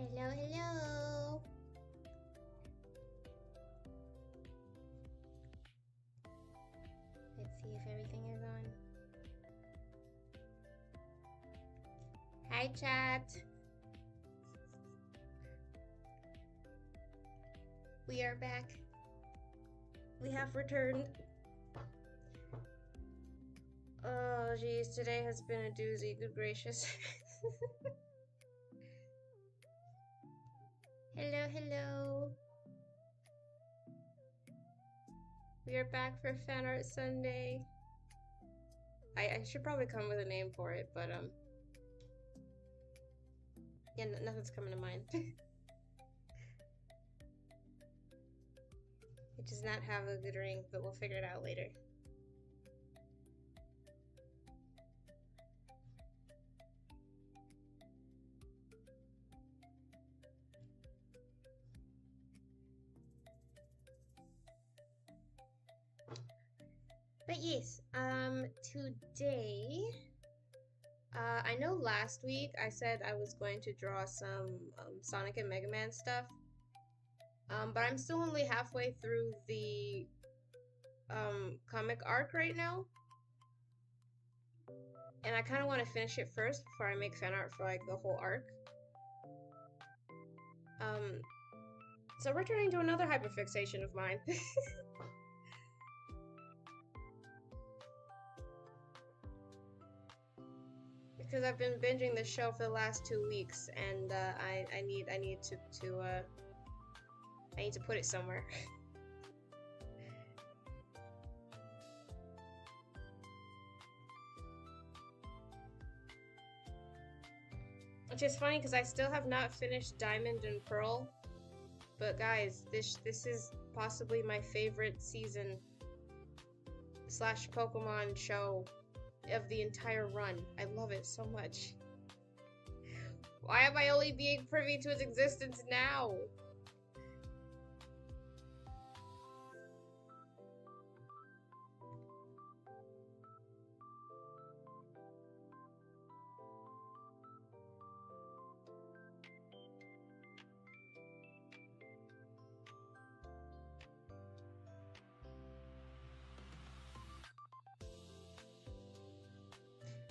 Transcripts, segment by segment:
Hello, hello. Let's see if everything is on. Hi, chat. We are back. We have returned. Oh, geez, today has been a doozy. Good gracious. Hello, hello. We are back for Fan Art Sunday. I should probably come with a name for it, but yeah, nothing's coming to mind. It does not have a good ring, but we'll figure it out later. But yes, today, I know last week I said I was going to draw some Sonic and Mega Man stuff, but I'm still only halfway through the comic arc right now, and I kind of want to finish it first before I make fan art for like the whole arc. So returning to another hyperfixation of mine. Because I've been binging this show for the last 2 weeks, and I need to put it somewhere. Which is funny because I still have not finished Diamond and Pearl, but guys, this is possibly my favorite season / Pokemon show of the entire run. I love it so much. Why am I only being privy to its existence now?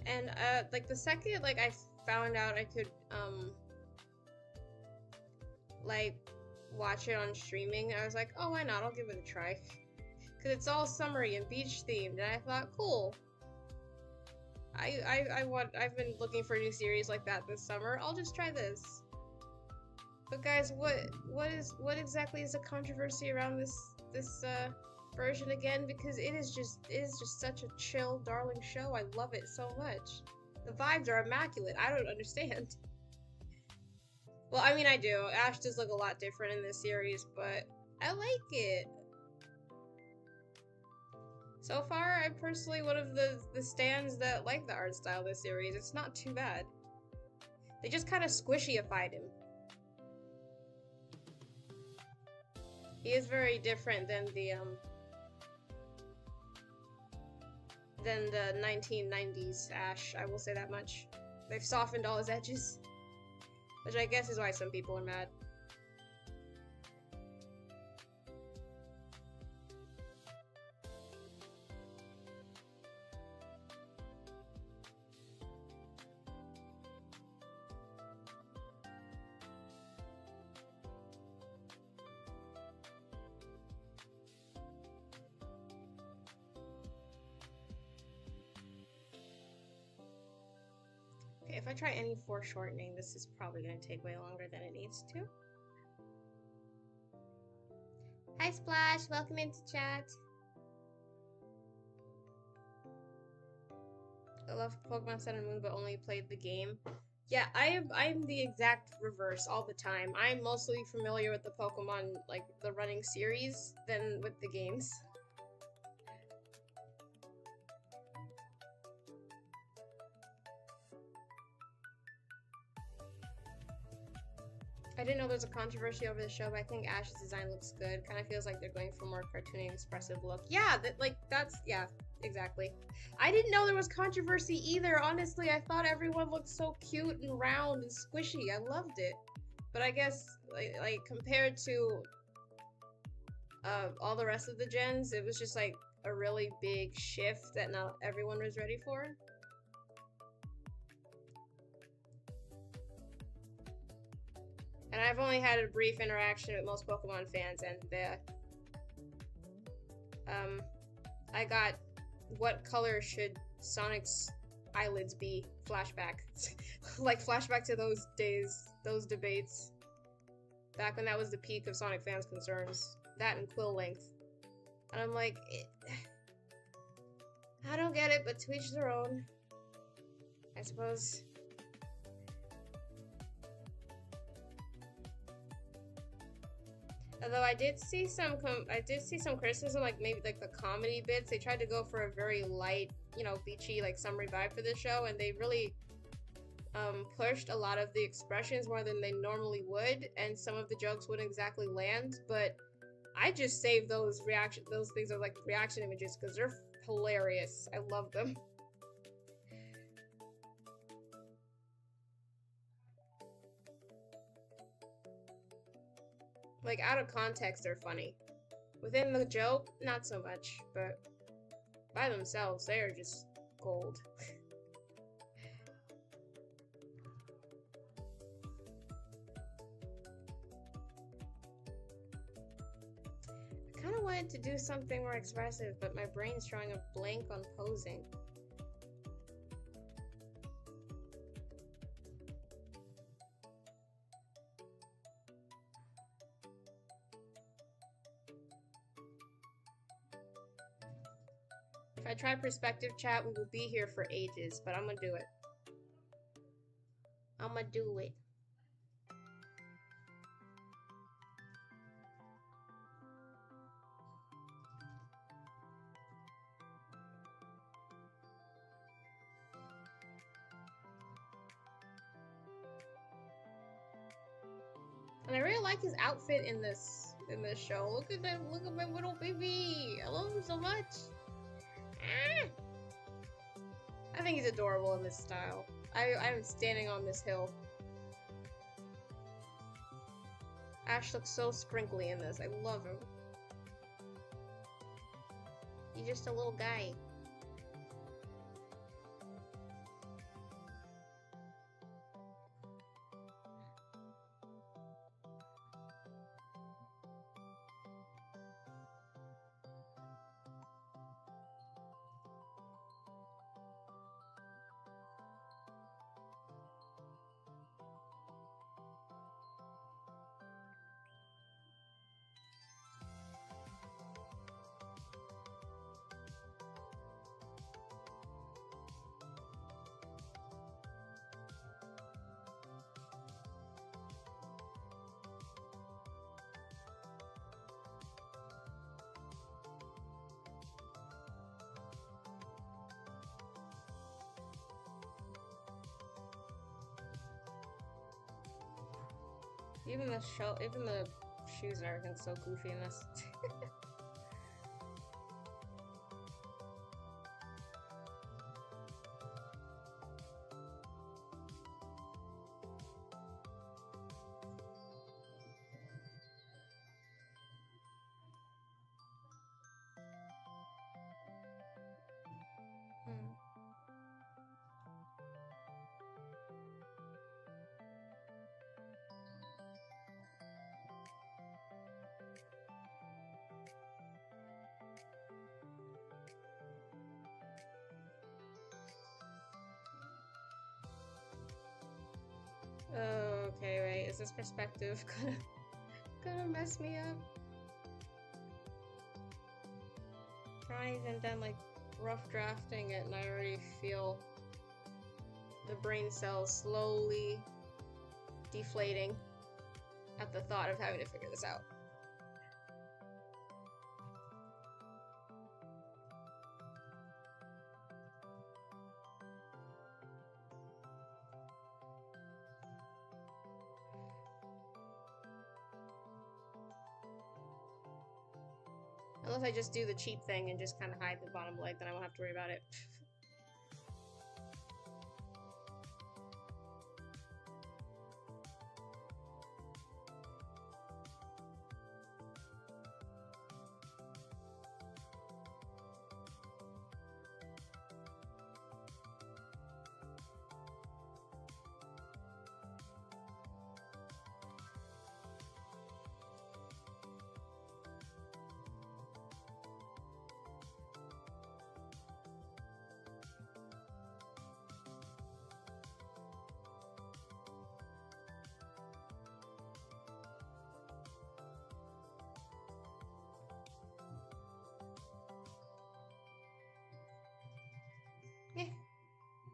And like the second like I found out I could like watch it on streaming, I was like, oh, why not? I'll give it a try. Cause it's all summery and beach themed, and I thought, cool. I've been looking for a new series like that this summer. I'll just try this. But guys, what exactly is the controversy around this version again? Because it is just such a chill, darling show. I love it so much. The vibes are immaculate. I don't understand. Well, I mean, I do. Ash does look a lot different in this series, but I like it. So far, I'm personally one of the stans that like the art style of this series. It's not too bad. They just kind of squishy-ified him. He is very different than the 1990s Ash, I will say that much. They've softened all his edges, which I guess is why some people are mad. Okay, if I try any foreshortening, this is probably going to take way longer than it needs to. Hi Splash, welcome into chat. I love Pokemon Sun and Moon, but only played the game. Yeah, I'm the exact reverse all the time. I'm mostly familiar with the Pokemon, like the running series, than with the games. I didn't know there was a controversy over the show, but I think Ash's design looks good. Kind of feels like they're going for a more cartoony, expressive look. Yeah, yeah, exactly. I didn't know there was controversy either. Honestly, I thought everyone looked so cute and round and squishy. I loved it. But I guess like compared to all the rest of the gens, it was just like a really big shift that not everyone was ready for. And I've only had a brief interaction with most Pokemon fans, and I got what color should Sonic's eyelids be flashback. Like flashback to those days, those debates. Back when that was the peak of Sonic fans' concerns. That and quill length. And I'm like, I don't get it, but to each their own, I suppose. Although I did see some criticism, like maybe like the comedy bits. They tried to go for a very light, you know, beachy, like summery vibe for this show, and they really pushed a lot of the expressions more than they normally would, and some of the jokes wouldn't exactly land. But I just saved those things are like reaction images because they're hilarious. I love them. Like, out of context, they're funny. Within the joke, not so much, but by themselves, they are just gold. I kind of wanted to do something more expressive, but my brain's drawing a blank on posing. If I try perspective chat, we will be here for ages, but I'm gonna do it. I'm gonna do it. And I really like his outfit in this show. Look at that! Look at my little baby. I love him so much. Ah! I think he's adorable in this style. I'm standing on this hill. Ash looks so sprinkly in this. I love him. He's just a little guy. Even the shoes and everything's so goofy in this. Oh, okay, wait. Is this perspective gonna mess me up? I even done like rough drafting it, and I already feel the brain cells slowly deflating at the thought of having to figure this out. Unless I just do the cheap thing and just kind of hide the bottom leg, then I won't have to worry about it.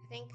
think.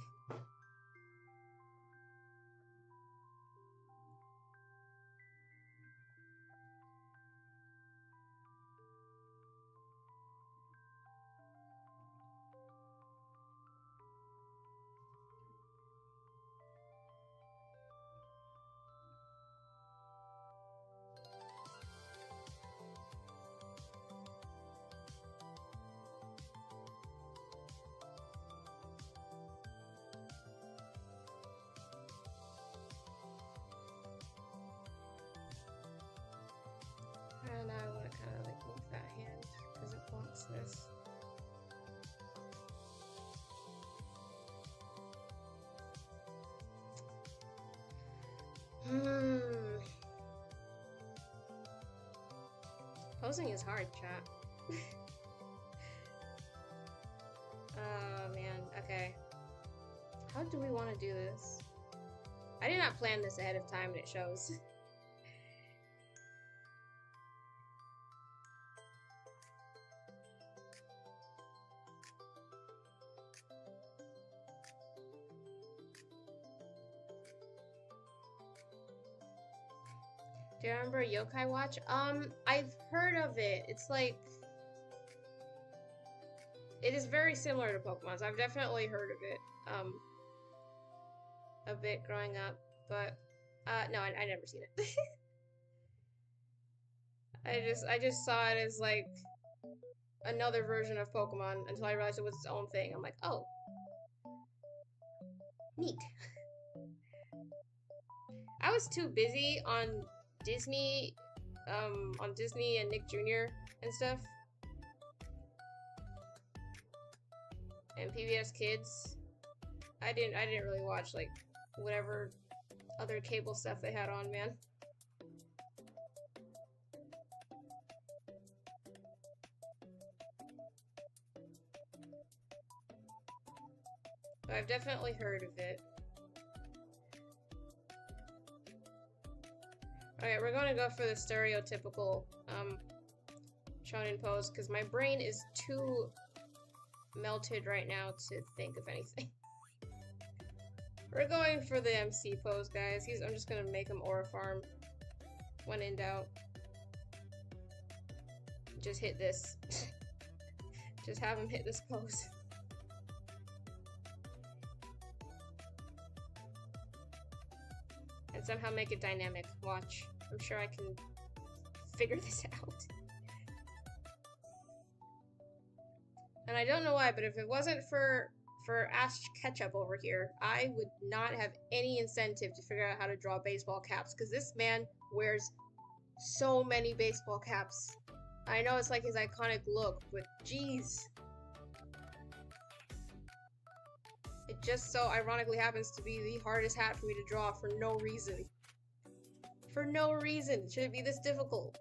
And I want to kind of like move that hand because it blocks this. Posing is hard, chat. Oh man, okay. How do we want to do this? I did not plan this ahead of time and it shows. Do you remember Yokai Watch? I've heard of it. It's like... It is very similar to Pokemon, so I've definitely heard of it. A bit growing up, but... no, I never seen it. I just saw it as, like, another version of Pokemon until I realized it was its own thing. I'm like, oh. Neat. I was too busy on Disney and Nick Jr. and stuff. And PBS Kids. I didn't really watch like whatever other cable stuff they had on, man. But I've definitely heard of it. Alright, we're gonna go for the stereotypical shonen pose because my brain is too melted right now to think of anything. We're going for the MC pose, guys. I'm just gonna make him aura farm when in doubt. Just hit this. Just have him hit this pose. And somehow make it dynamic. Watch. I'm sure I can figure this out. And I don't know why, but if it wasn't for Ash Ketchup over here, I would not have any incentive to figure out how to draw baseball caps, because this man wears so many baseball caps. I know it's like his iconic look, but jeez. It just so ironically happens to be the hardest hat for me to draw for no reason. For no reason should it be this difficult.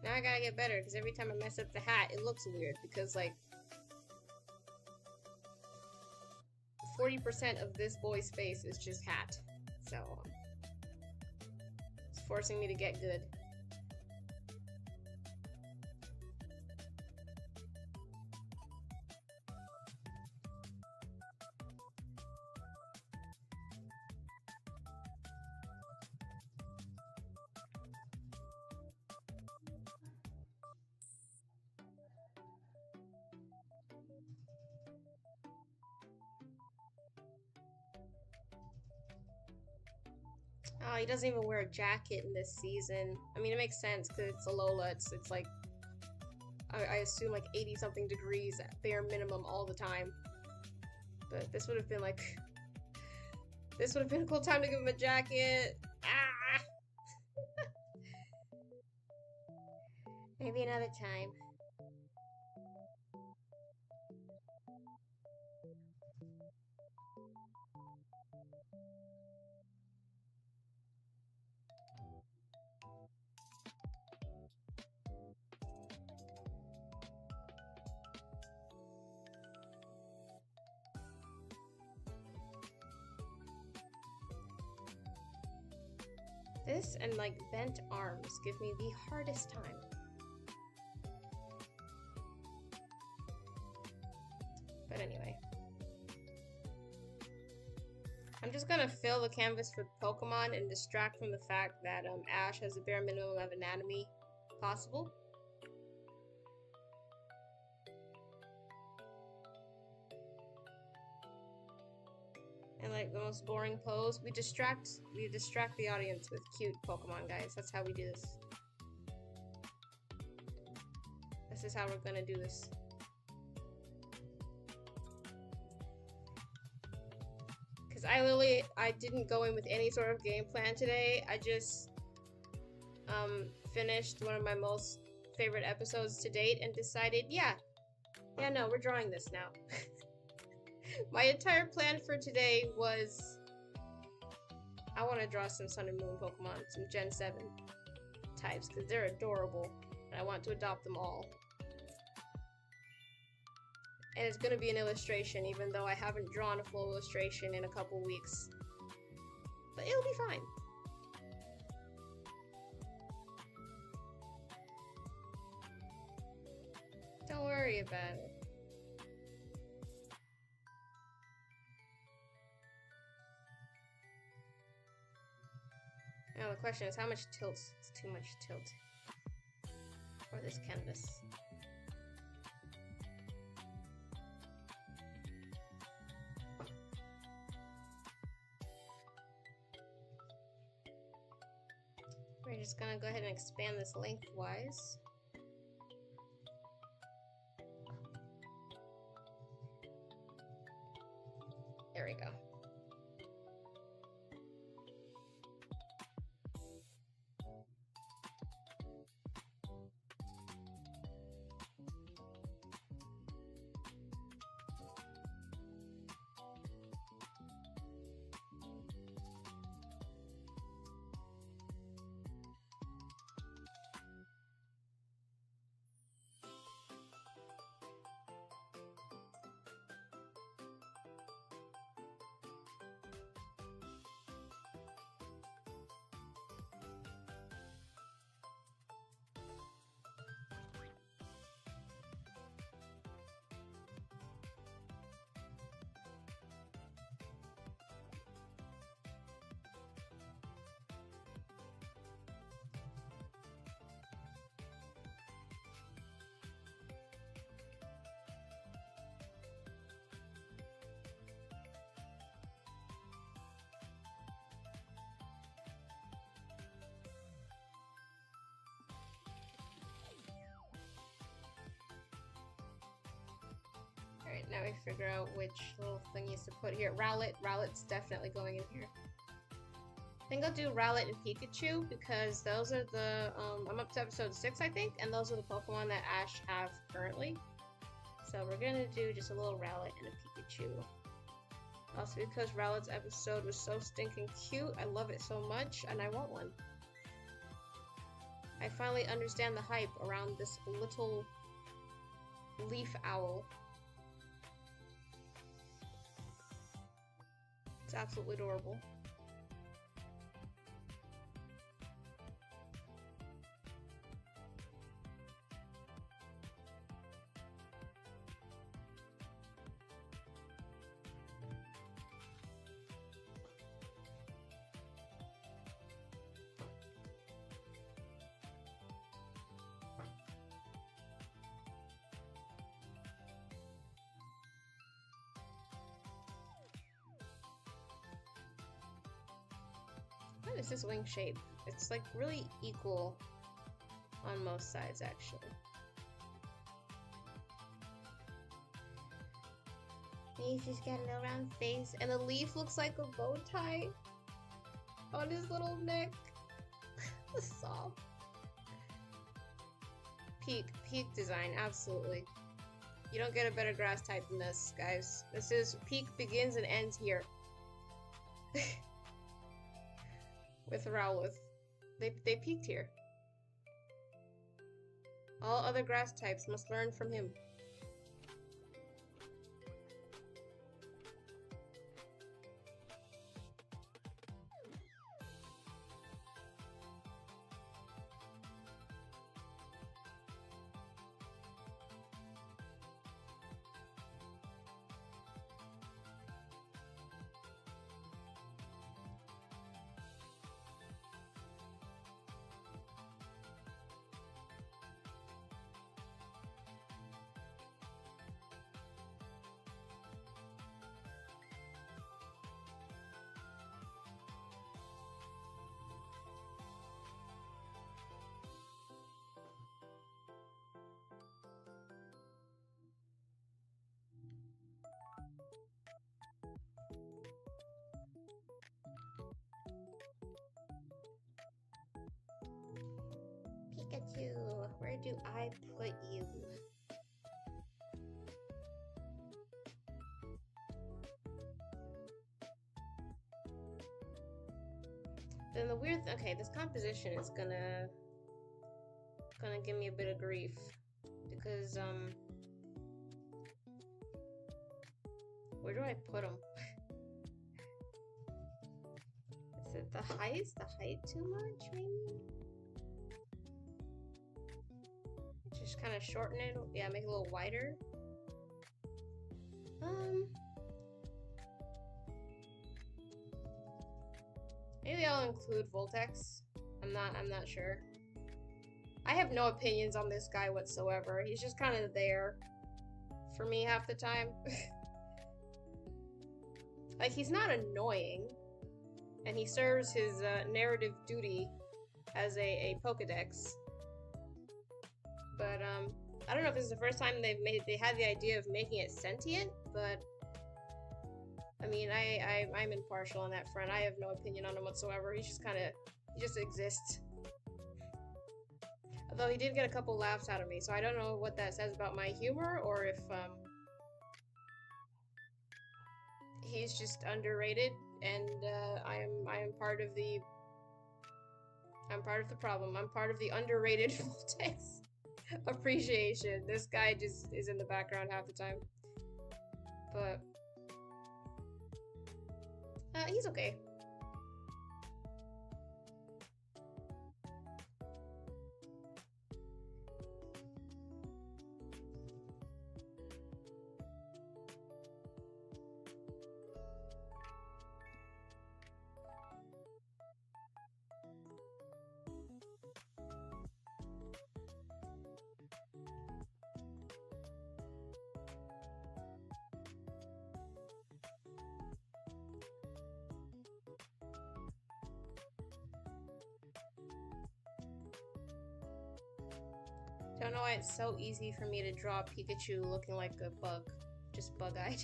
Now I gotta get better, because every time I mess up the hat, it looks weird, because, like, 40% of this boy's face is just hat, so it's forcing me to get good. Oh, he doesn't even wear a jacket in this season. I mean, it makes sense because it's Alola. It's like, I assume like 80-something degrees at bare minimum all the time. But this would have been like, this would have been a cool time to give him a jacket. Ah! Maybe another time. This and like bent arms give me the hardest time. But anyway. I'm just gonna fill the canvas with Pokemon and distract from the fact that Ash has the bare minimum of anatomy possible. And like the most boring pose, we distract the audience with cute Pokemon, guys. That's how we do this. This is how we're gonna do this. Because I didn't go in with any sort of game plan today. I just finished one of my most favorite episodes to date and decided, yeah, no, we're drawing this now. My entire plan for today was I want to draw some Sun and Moon Pokemon, some Gen 7 types, because they're adorable, and I want to adopt them all. And it's going to be an illustration, even though I haven't drawn a full illustration in a couple weeks. But it'll be fine. Don't worry about it. Now the question is, how much tilt? It's too much tilt for this canvas. We're just gonna go ahead and expand this lengthwise. There we go. Alright, now we figure out which little thingies to put here. Rowlet. Rowlet's definitely going in here. I think I'll do Rowlet and Pikachu because those are the, I'm up to episode 6, I think, and those are the Pokemon that Ash have currently. So we're gonna do just a little Rowlet and a Pikachu. Also because Rowlet's episode was so stinking cute, I love it so much, and I want one. I finally understand the hype around this little leaf owl. It's absolutely adorable. What is this wing shape? It's like really equal on most sides, actually. He's just got a little round face, and the leaf looks like a bow tie on his little neck. Soft. Peak design, absolutely. You don't get a better grass type than this, guys. This is peak begins and ends here. With Rowlet. They peaked here. All other grass types must learn from him. Where do I put you? Then the weird okay, this composition is gonna give me a bit of grief because where do I put him? Is it the height? Is the height too much, maybe? Just kind of shorten it. Yeah, make it a little wider. Maybe I'll include Voltex. I'm not sure. I have no opinions on this guy whatsoever. He's just kind of there for me half the time. Like, he's not annoying, and he serves his narrative duty as a Pokedex. But I don't know if this is the first time they had the idea of making it sentient, but I mean, I'm impartial on that front. I have no opinion on him whatsoever. He just exists. Although he did get a couple laughs out of me, so I don't know what that says about my humor, or if he's just underrated, and I am part of the problem. I'm part of the underrated Voltex appreciation. This guy just is in the background half the time, but he's okay. Don't know why it's so easy for me to draw Pikachu looking like a bug. Just bug-eyed.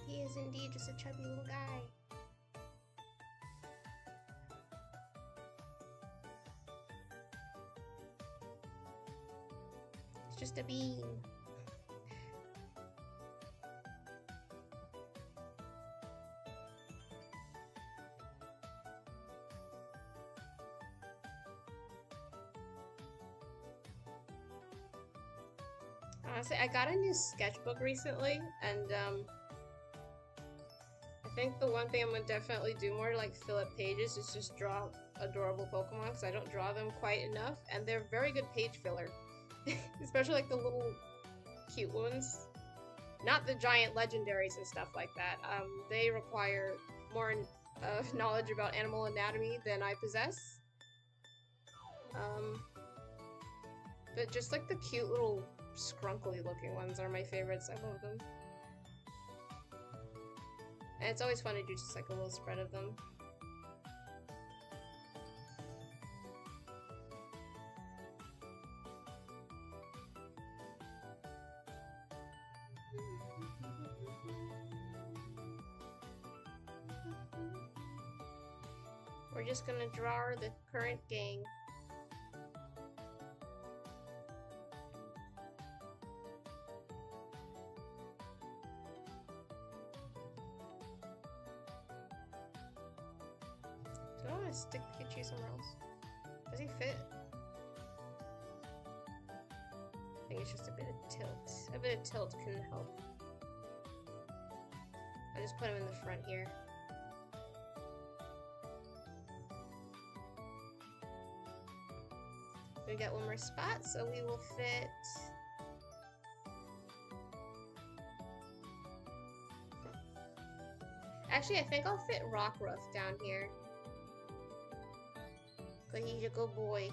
He is indeed just a chubby little guy. It's just a bean. Honestly, I got a new sketchbook recently, and I think the one thing I'm gonna definitely do more to like fill up pages is just draw adorable Pokemon, because I don't draw them quite enough, and they're very good page filler. Especially like the little cute ones. Not the giant legendaries and stuff like that. They require more knowledge about animal anatomy than I possess. But just like the cute little scrunkly looking ones are my favorites. I love them. And it's always fun to do just like a little spread of them. We're just gonna draw the current gang. Do I want to stick Pikachu somewhere else? Does he fit? I think it's just a bit of tilt. A bit of tilt can help. I'll just put him in the front here. We got one more spot, so we will fit. Actually, I think I'll fit Rockruff down here. But he's a good boy.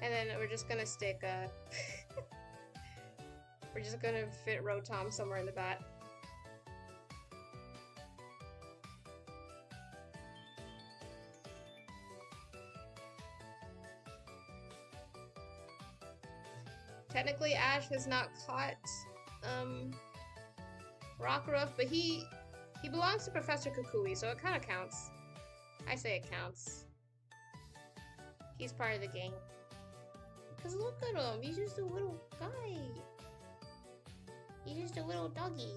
And then we're just gonna stick we're just gonna fit Rotom somewhere in the bat. Technically, Ash has not caught Rockruff, but he belongs to Professor Kukui, so it kind of counts. I say it counts. He's part of the gang. Cause look at him, he's just a little guy. He's just a little doggy.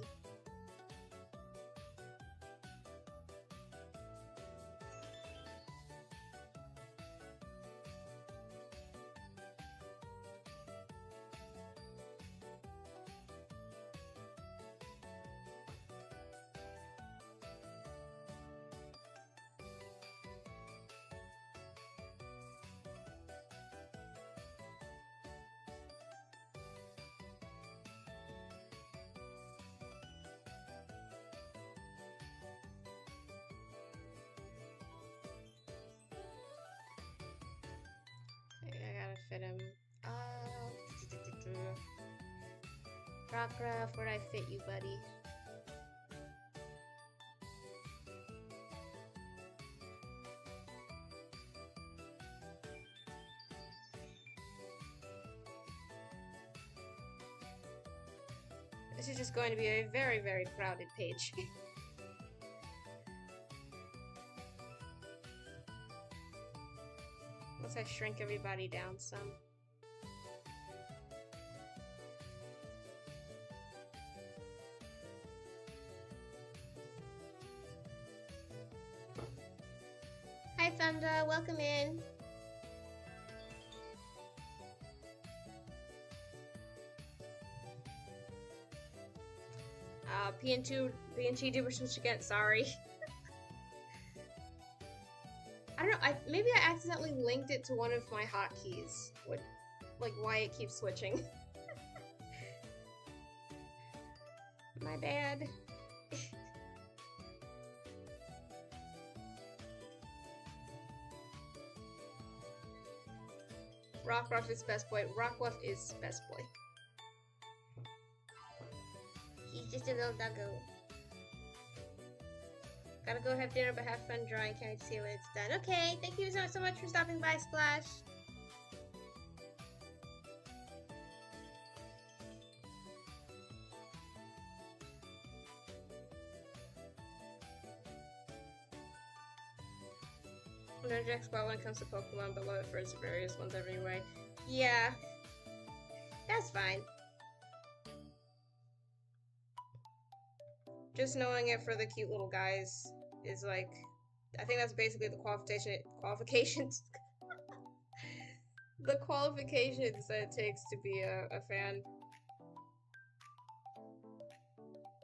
Fit him. Rockruff, where'd I fit you, buddy? This is just going to be a very, very crowded page. Once I shrink everybody down some. Hi Thunder, welcome in. PNG Duper switch again, sorry. I don't know, maybe I accidentally linked it to one of my hotkeys. Like why it keeps switching. My bad. Rockruff is best boy. Rockruff is best boy. He's just a little doggo. Gotta go have dinner, but have fun drawing. Can't wait to see when it's done. Okay, thank you so much for stopping by, Splash. I'm no Jack Spot when it comes to Pokemon, but love it for its various ones every way. Yeah, that's fine. Just knowing it for the cute little guys is like, I think that's basically the qualifications the qualifications that it takes to be a fan.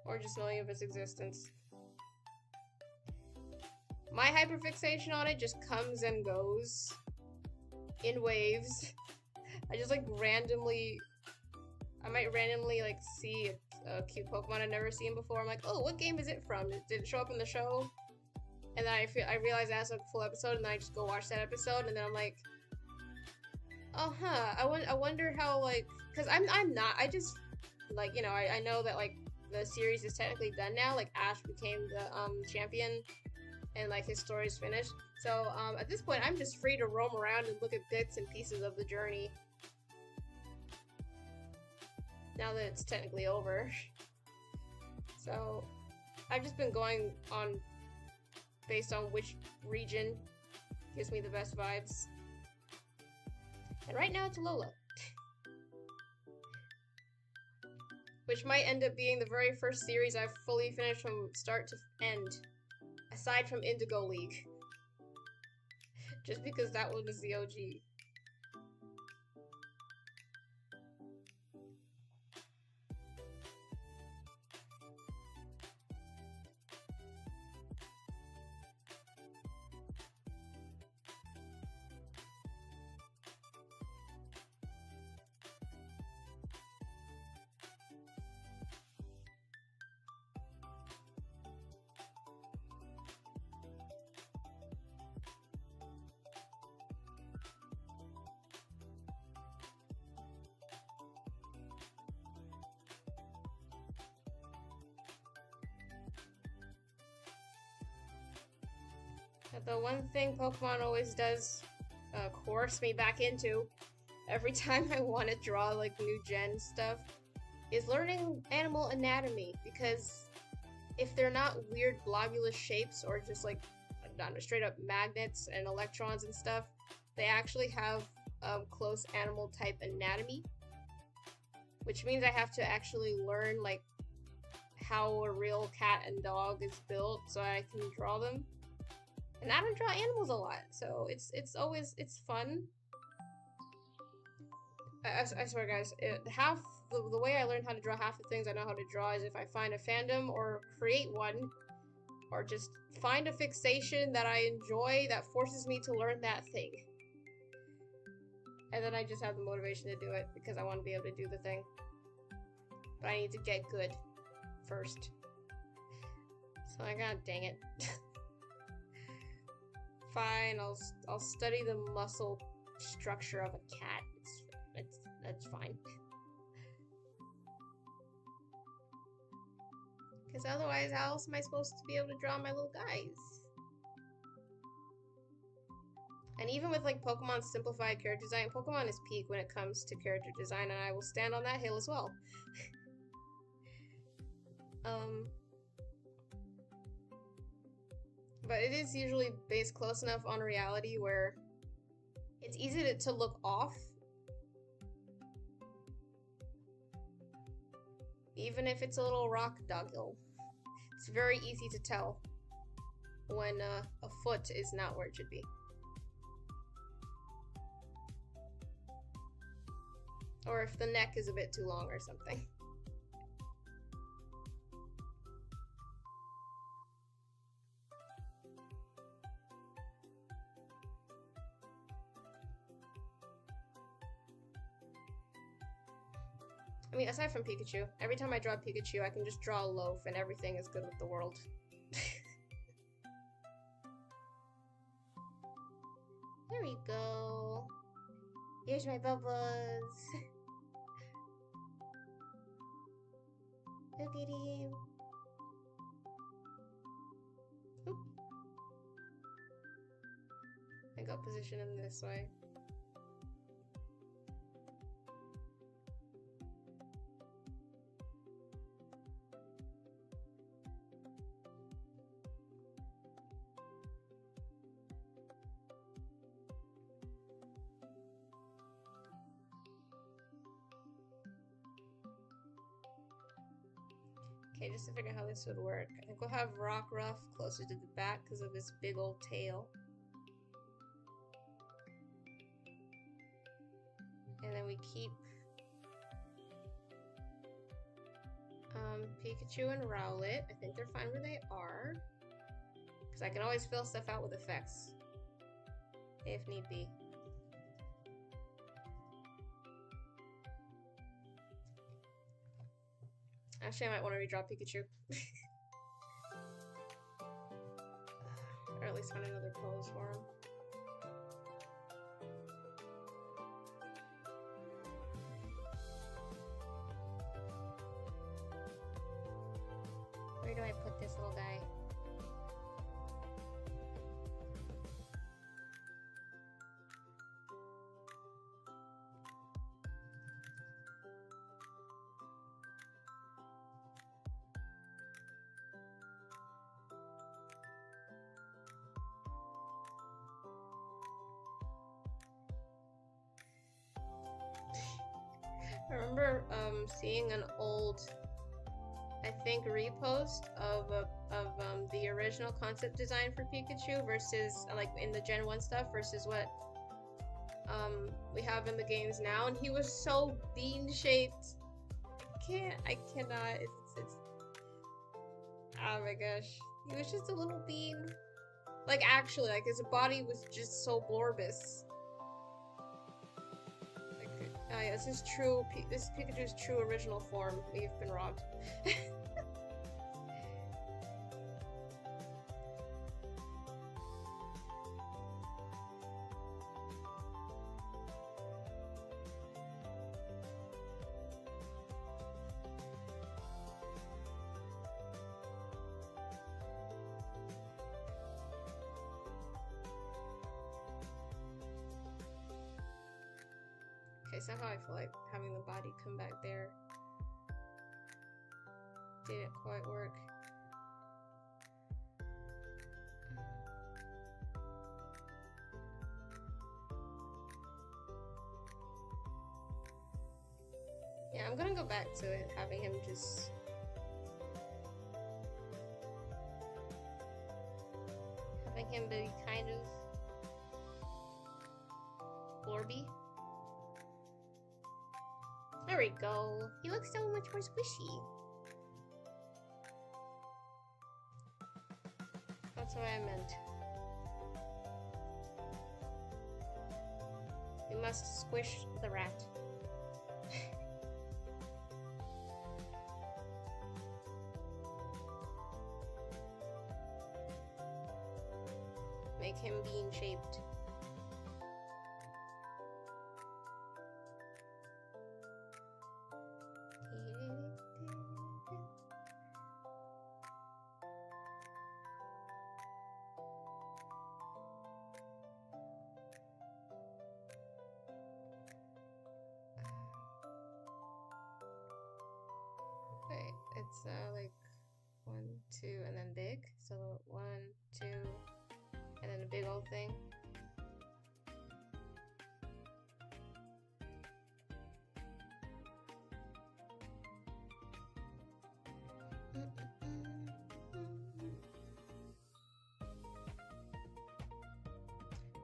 Or just knowing of its existence. My hyperfixation on it just comes and goes in waves. I just like I might randomly like see a cute Pokemon I've never seen before. I'm like, oh, what game is it from? Did it show up in the show? And then I realize that's like a full episode, and then I just go watch that episode, and then I'm like, oh huh, I wonder how, like, cause I'm not, I just like, you know, I know that like the series is technically done now. Like Ash became the champion, and like his story's finished. So at this point, I'm just free to roam around and look at bits and pieces of the journey. Now that it's technically over. So I've just been going on based on which region gives me the best vibes. And right now it's Lola. Which might end up being the very first series I've fully finished from start to end. Aside from Indigo League. Just because that one is the OG. The one thing Pokemon always does coerce me back into every time I want to draw like new gen stuff is learning animal anatomy, because if they're not weird globulous shapes or just like straight up magnets and electrons and stuff, they actually have close animal type anatomy, which means I have to actually learn like how a real cat and dog is built so I can draw them. And I don't draw animals a lot, so it's fun. I swear, guys, the way I learned how to draw half the things I know how to draw is if I find a fandom or create one, or just find a fixation that I enjoy that forces me to learn that thing. And then I just have the motivation to do it because I want to be able to do the thing. But I need to get good first. So god dang it. Fine, I'll study the muscle structure of a cat. That's fine. Because otherwise, how else am I supposed to be able to draw my little guys? And even with like Pokemon's simplified character design, Pokemon is peak when it comes to character design, and I will stand on that hill as well. But it is usually based close enough on reality where it's easy to look off. Even if it's a little rock doggo. It's very easy to tell when a foot is not where it should be. Or if the neck is a bit too long or something. I mean, aside from Pikachu, every time I draw Pikachu, I can just draw a loaf and everything is good with the world. There we go. Here's my bubbles. Look at him. Oop. I got position him this way. Okay, just to figure out how this would work, I think we'll have Rockruff closer to the back because of his big old tail. And then we keep Pikachu and Rowlet. I think they're fine where they are. Because I can always fill stuff out with effects. If need be. Actually, I might want to redraw Pikachu. Or at least find another pose for him. Where do I put this little guy? I remember seeing an old, I think, repost of the original concept design for Pikachu versus like in the Gen 1 stuff versus what we have in the games now, and he was so bean shaped. I cannot. It's oh my gosh, he was just a little bean. Like actually, like his body was just so blorbous. Yeah, this is true. This is Pikachu's true original form. We've been robbed. Okay, somehow I feel like having the body come back there didn't quite work. Yeah, I'm gonna go back to it, having him just... having him be kind of... Orby. There we go. He looks so much more squishy. That's what I meant. We must squish the rat. Make him bean-shaped. Wait, it's like 1, 2, and then big. So 1, 2, and then a big old thing.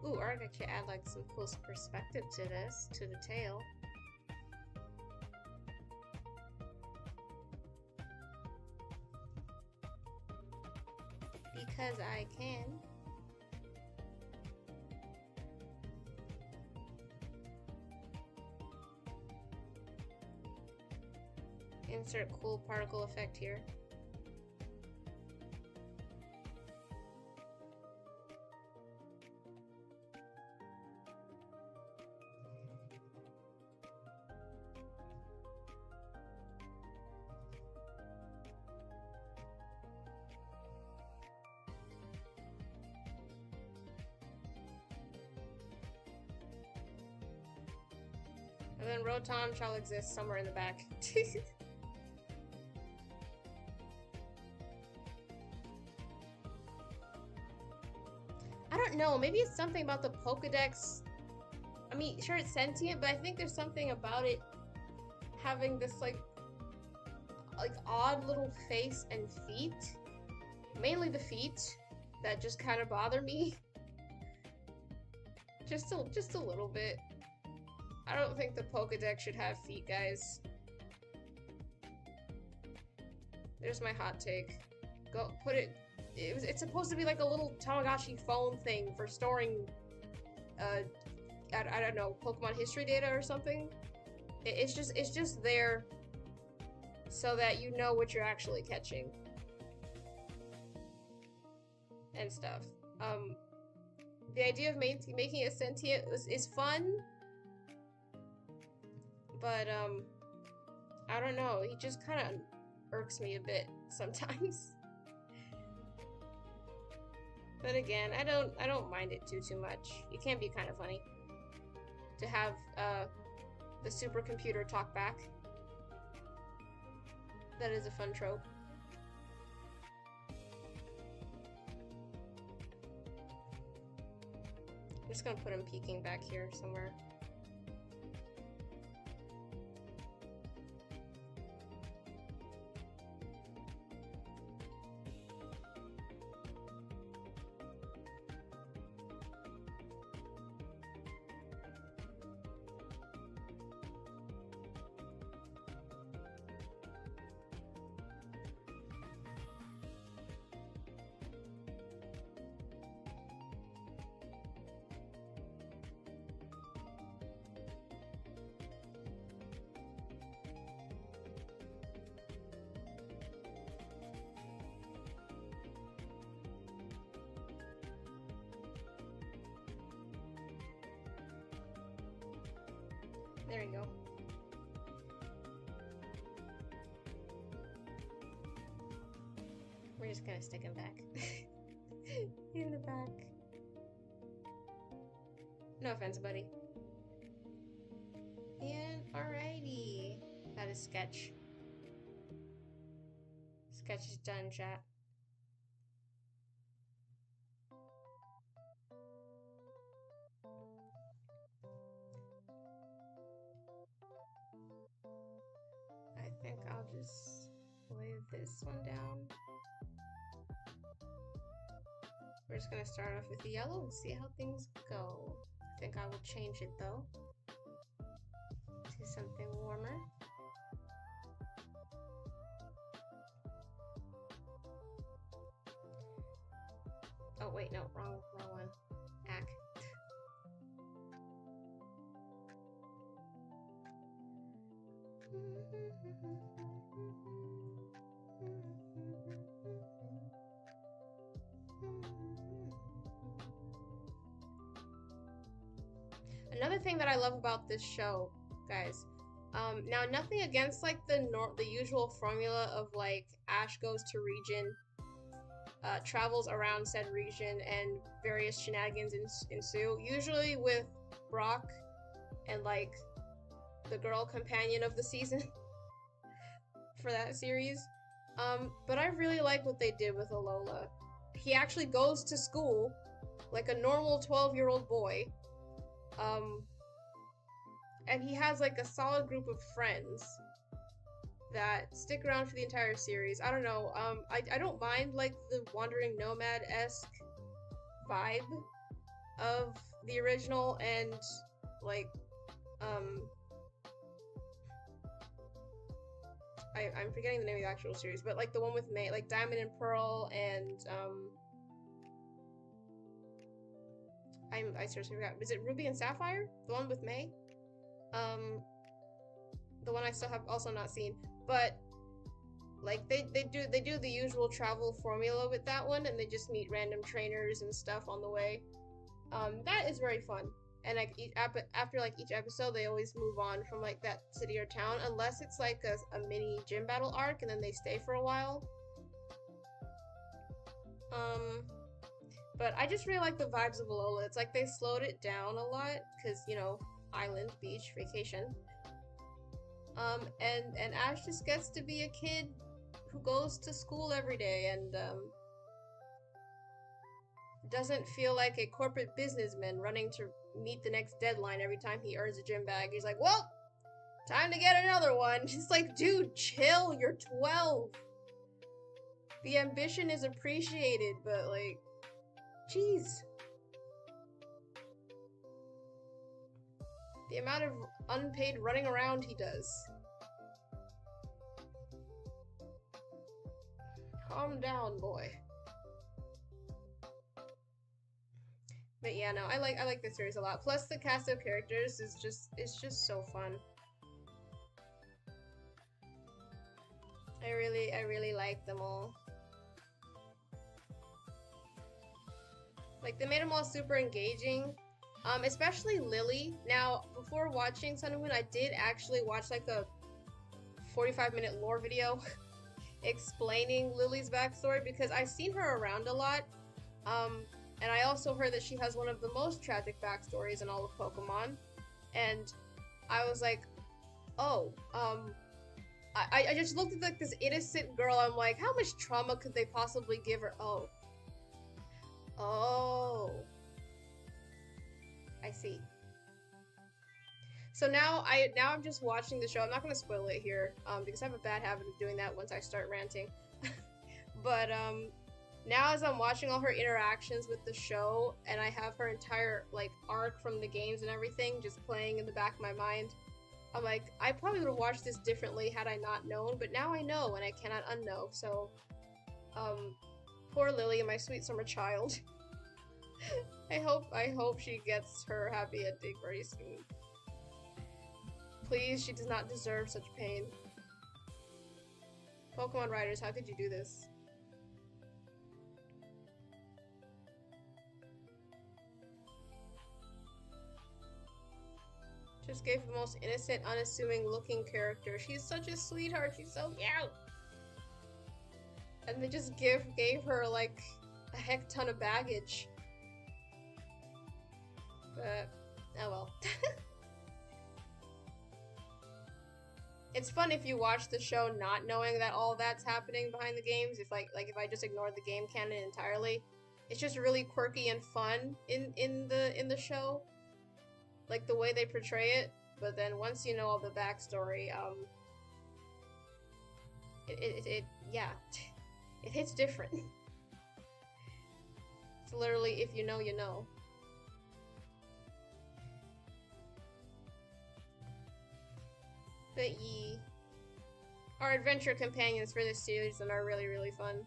Ooh, or I could actually add like some cool perspective to this, to the tail. Because I can. Insert cool particle effect here. And then Rotom shall exist somewhere in the back. I don't know, maybe it's something about the Pokedex. I mean, sure it's sentient, but I think there's something about it having this like odd little face and feet. Mainly the feet that just kind of bother me. Just a little bit. I don't think the Pokedex should have feet, guys. There's my hot take. Go put it. It's supposed to be like a little Tamagotchi phone thing for storing, I don't know, Pokemon history data or something. It's just there so that you know what you're actually catching and stuff. The idea of making it sentient is fun. But, I don't know, he just kind of irks me a bit sometimes. But again, I don't mind it too much. It can be kind of funny to have, the supercomputer talk back. That is a fun trope. I'm just gonna put him peeking back here somewhere. There we go. We're just gonna stick him back. In the back. No offense, buddy. That is sketch. Sketch is done, chat. I think I'll just lay this one down. We're just gonna start off with the yellow and see how things go. I think I will change it though to something warmer. Oh wait, no, wrong one. Ack. Another thing that I love about this show, guys, now nothing against like the usual formula of like Ash goes to region, travels around said region, and various shenanigans ensue. Usually with Brock and like the girl companion of the season for that series. But I really like what they did with Alola. He actually goes to school like a normal 12-year-old boy. And he has like a solid group of friends that stick around for the entire series. I don't know. I don't mind like the wandering nomad-esque vibe of the original, and like I'm forgetting the name of the actual series, but like the one with May, like Diamond and Pearl, and I seriously forgot. Is it Ruby and Sapphire? The one with May? The one I still have also not seen. But like they do the usual travel formula with that one, and they just meet random trainers and stuff on the way. That is very fun. And like after like each episode, they always move on from like that city or town, unless it's like a mini gym battle arc, and then they stay for a while. But I just really like the vibes of Alola. It's like they slowed it down a lot because, you know, island, beach, vacation. And Ash just gets to be a kid who goes to school every day and doesn't feel like a corporate businessman running to meet the next deadline every time he earns a gym bag. He's like, well, time to get another one. It's like, dude, chill, you're 12. The ambition is appreciated, but like, jeez. The amount of unpaid running around he does. Calm down, boy. But yeah, no, I like this series a lot. Plus the cast of characters is just so fun. I really like them all. Like, they made them all super engaging. Especially Lily. Now, before watching Sun and Moon, I did actually watch like a 45-minute lore video explaining Lily's backstory, because I've seen her around a lot. And I also heard that she has one of the most tragic backstories in all of Pokemon. And I was like, oh, I just looked at like this innocent girl. I'm like, how much trauma could they possibly give her? Oh. Oh. I see. So now I'm just watching the show. I'm not gonna spoil it here, because I have a bad habit of doing that once I start ranting. But now as I'm watching all her interactions with the show, and I have her entire like arc from the games and everything just playing in the back of my mind, I'm like, I probably would have watched this differently had I not known, but now I know and I cannot unknow. So, poor Lily, my sweet summer child. I hope she gets her happy ending very soon. Please, she does not deserve such pain. Pokemon writers, how could you do this? Just gave the most innocent, unassuming looking character. She's such a sweetheart. She's so cute. And they just gave her like a heck ton of baggage. But oh well. it's fun if you watch the show not knowing that all that's happening behind the games. If like if I just ignored the game canon entirely, it's just really quirky and fun in the show, like the way they portray it. But then once you know all the backstory, yeah, it hits different. It's literally if you know, you know. But our adventure companions for this series are really, really fun.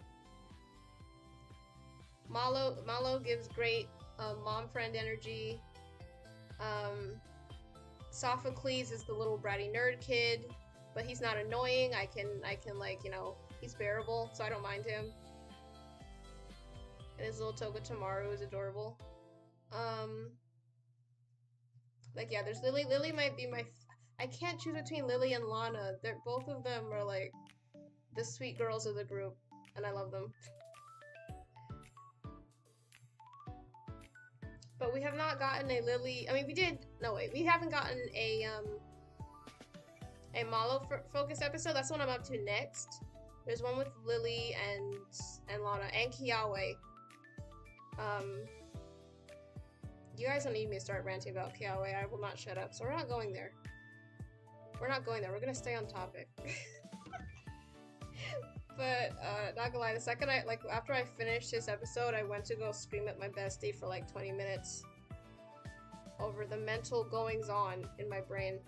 Malo gives great mom friend energy. Sophocles is the little bratty nerd kid, but he's not annoying. I can like, you know, he's bearable, so I don't mind him. And his little Toga Tamaru is adorable. Like, yeah, there's Lily. Lily might be my... I can't choose between Lily and Lana. Both of them are, like, the sweet girls of the group, and I love them. But we have not gotten a Lily... I mean, we did... No, wait. We haven't gotten a Malo focus episode. That's the one I'm up to next. There's one with Lily and Lana and Kiawe. You guys don't need me to start ranting about Kiawe. I will not shut up. So we're not going there. We're not going there. We're gonna stay on topic. But not gonna lie, the second after I finished this episode, I went to go scream at my bestie for like 20 minutes over the mental goings on in my brain.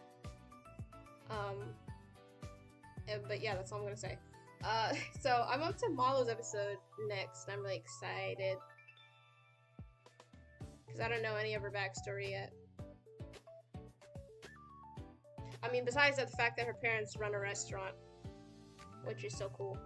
But yeah, that's all I'm gonna say. So I'm up to Malo's episode next. I'm really excited because I don't know any of her backstory yet. I mean, besides the fact that her parents run a restaurant, which is so cool.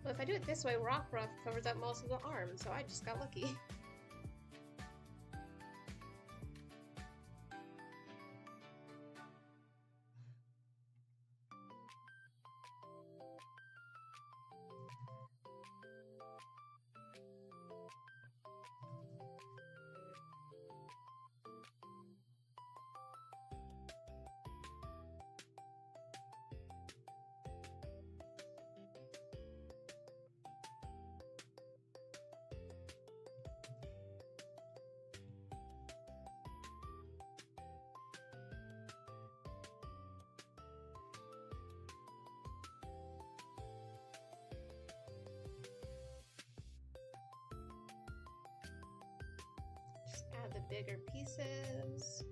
Well, if I do it this way, Rock Ruff covers up most of the arm, so I just got lucky. Just add the bigger pieces.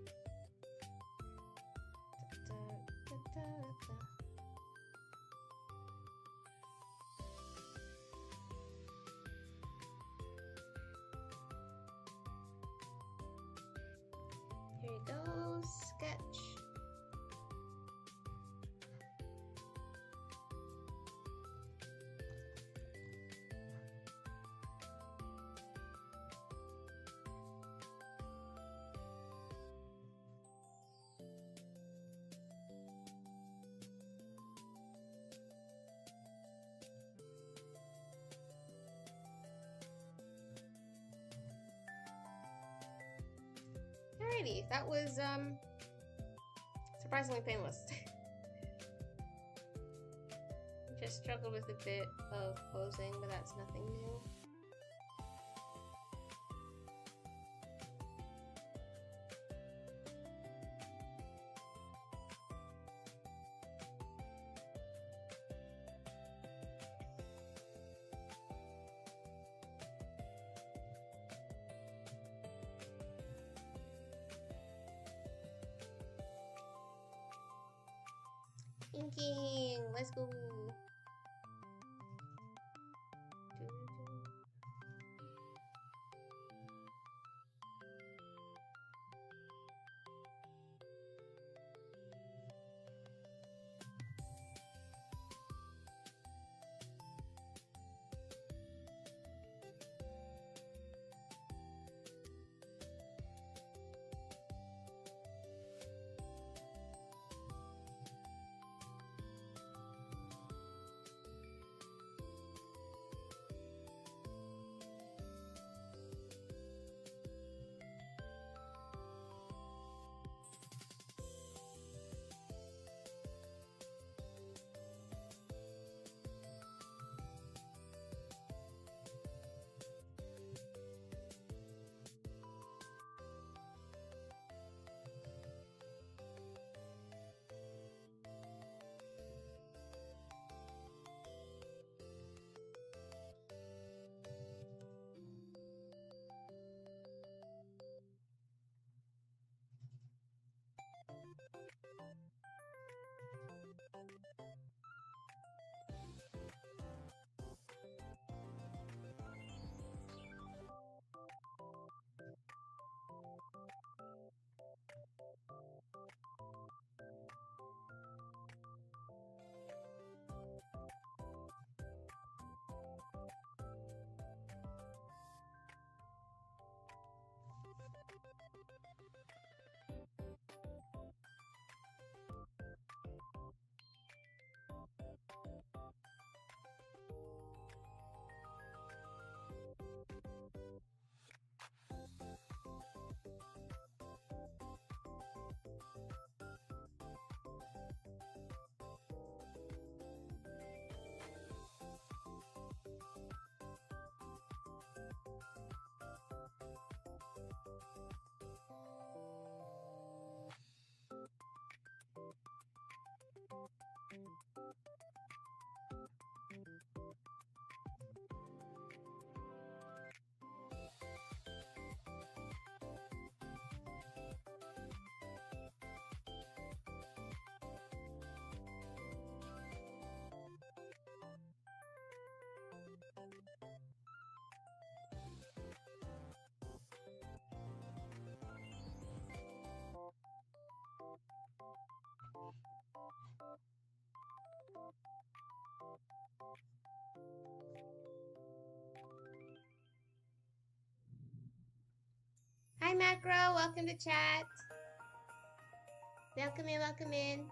Da, da, da, da. Here you go, sketch. Alrighty, that was surprisingly painless. Just struggled with a bit of posing, but that's nothing new. Inking, let's go. Hi Macro, welcome to chat. Welcome in, welcome in.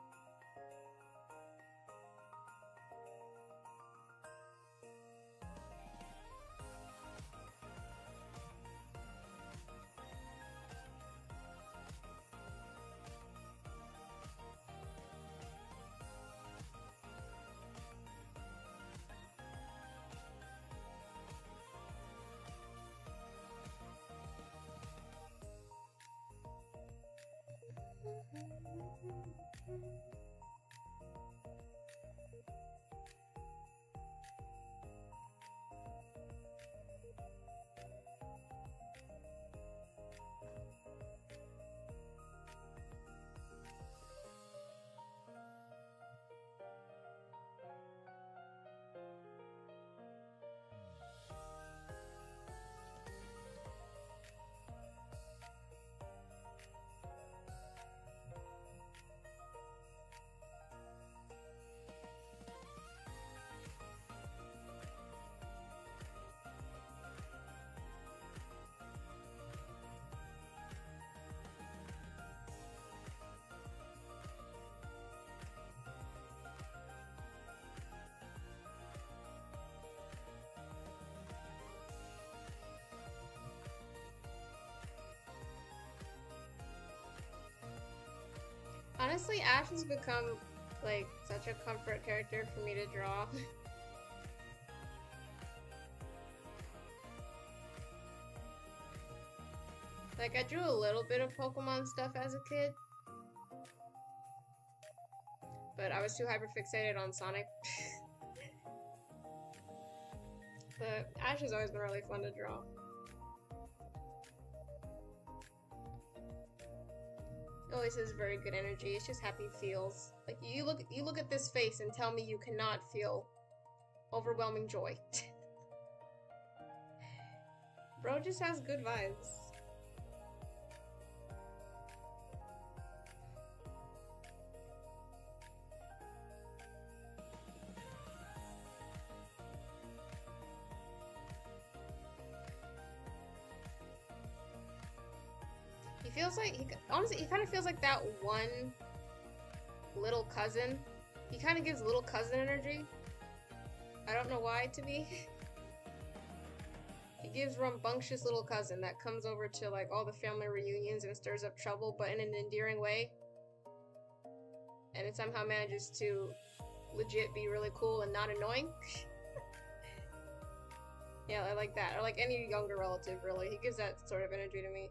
Honestly, Ash has become, like, such a comfort character for me to draw. Like, I drew a little bit of Pokemon stuff as a kid, but I was too hyperfixated on Sonic. But Ash has always been really fun to draw. It always has very good energy. It's just happy feels. Like you look at this face and tell me you cannot feel overwhelming joy. Bro just has good vibes. He feels like, honestly, he kind of feels like that one little cousin. He kind of gives little cousin energy. I don't know why to me. He gives rambunctious little cousin that comes over to like all the family reunions and stirs up trouble, but in an endearing way. And it somehow manages to legit be really cool and not annoying. Yeah, I like that. Or like any younger relative, really. He gives that sort of energy to me.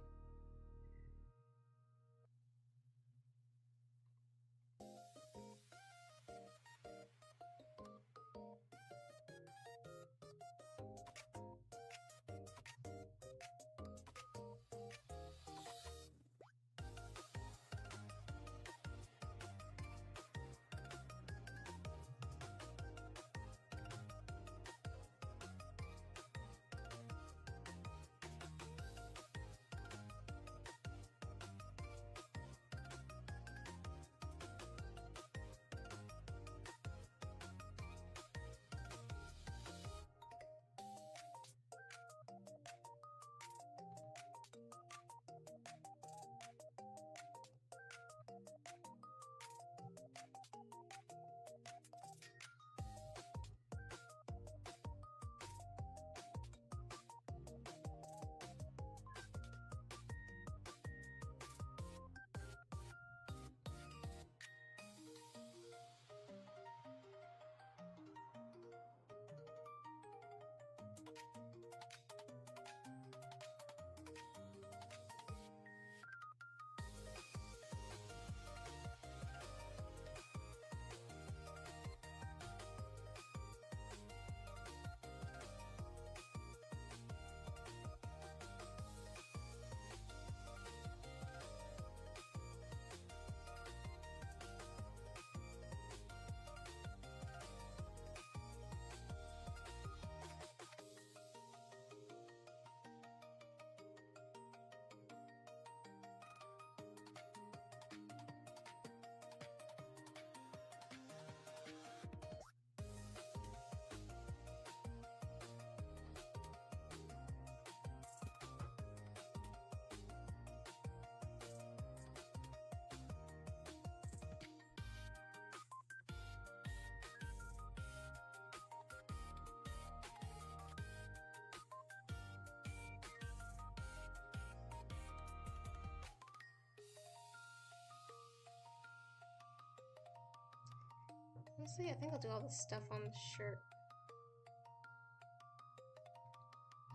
Honestly, I think I'll do all this stuff on the shirt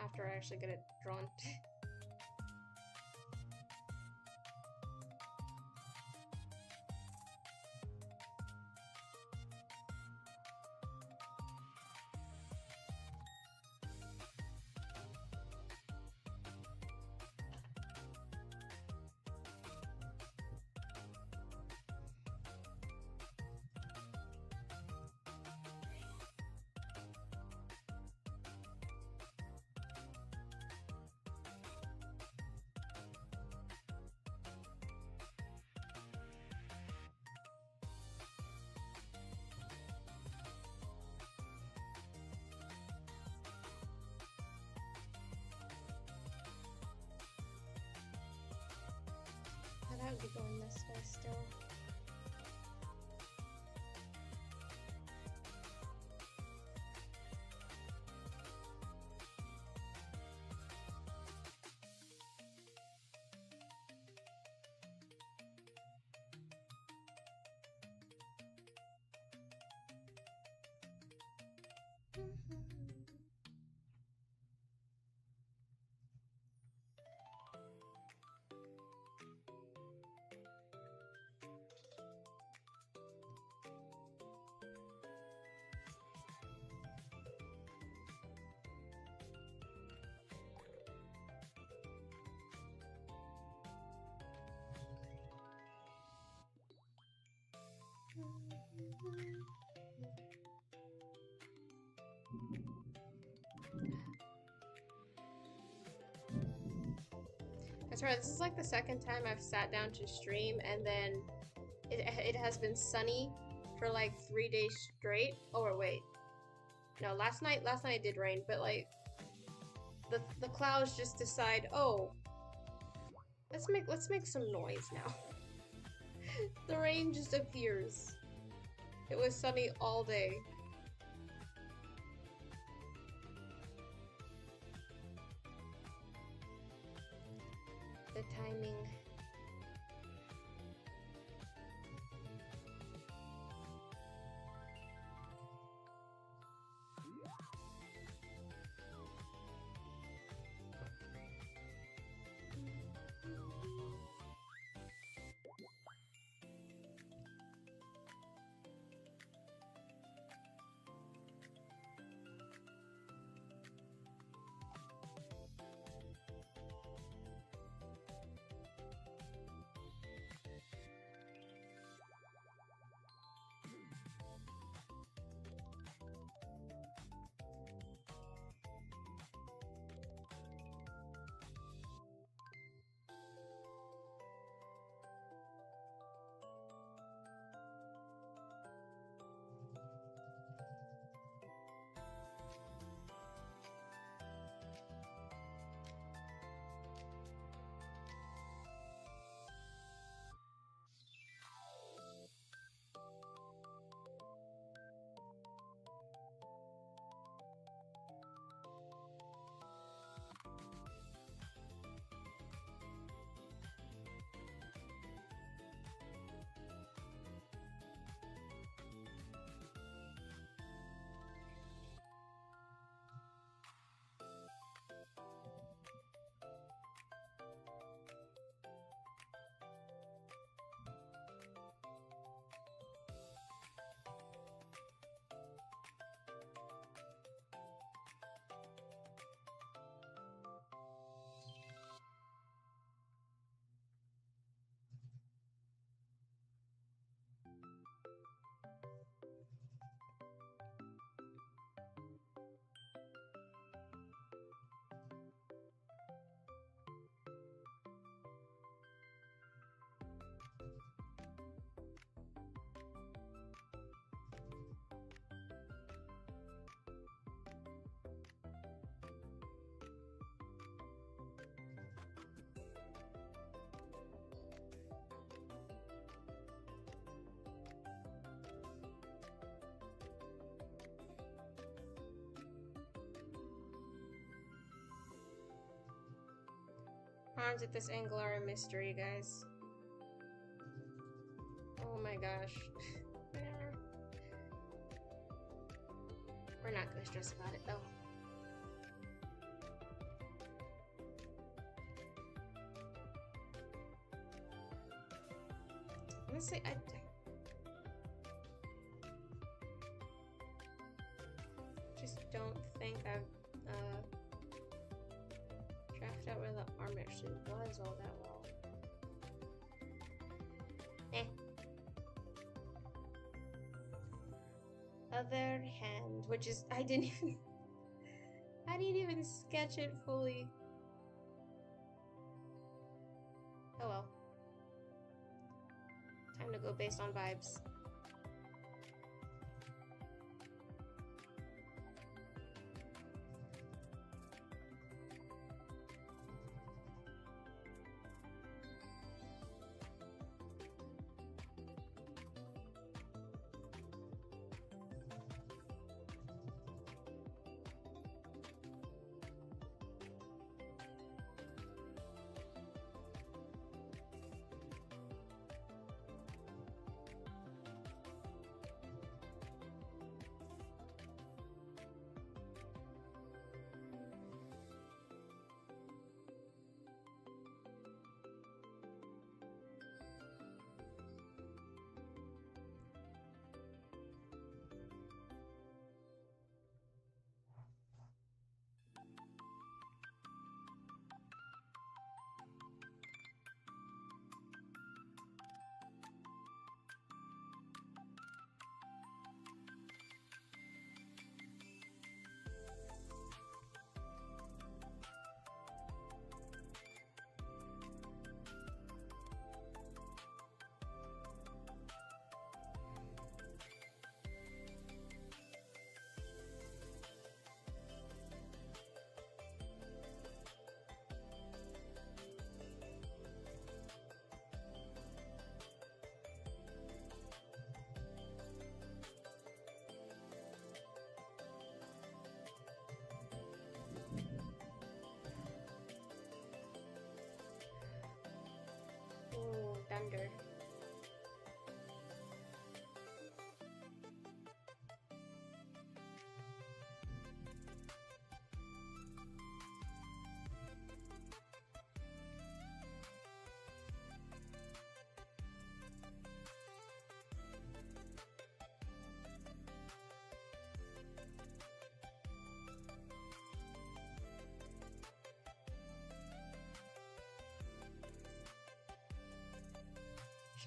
after I actually get it drawn. That would be going this way still. That's right, this is like the second time I've sat down to stream and then it has been sunny for like 3 days straight. Oh, or wait. No, last night it did rain, but like the clouds just decide, oh, let's make some noise now. The rain just appears. It was sunny all day. The timing. Arms at this angle are a mystery, guys. Oh my gosh. We're not gonna stress about it though. Honestly, I just don't think I've drafted out where the arm actually was all that well. Eh. Other hand, which is I didn't even sketch it fully. Oh well. Time to go based on vibes.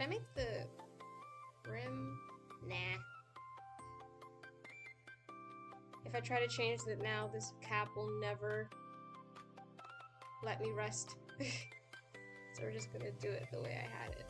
Should I make the rim? Nah. If I try to change it now, this cap will never let me rest. So we're just gonna do it the way I had it.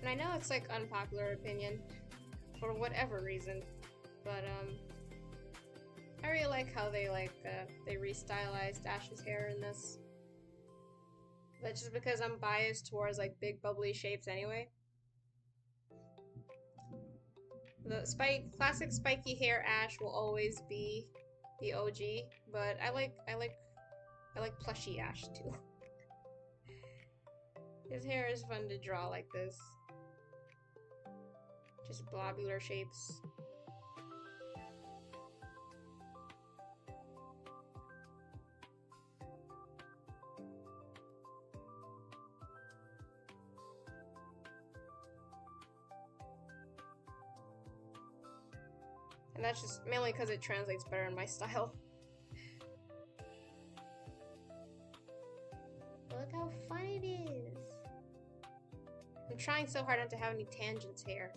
And I know it's like unpopular opinion for whatever reason, but I really like how they they restylized Ash's hair in this. But just because I'm biased towards like big bubbly shapes anyway. The classic spiky hair Ash will always be the OG, but I like plushy Ash too. His hair is fun to draw like this. Just blobular shapes. And that's just mainly because it translates better in my style. Look how fun it is. I'm trying so hard not to have any tangents here.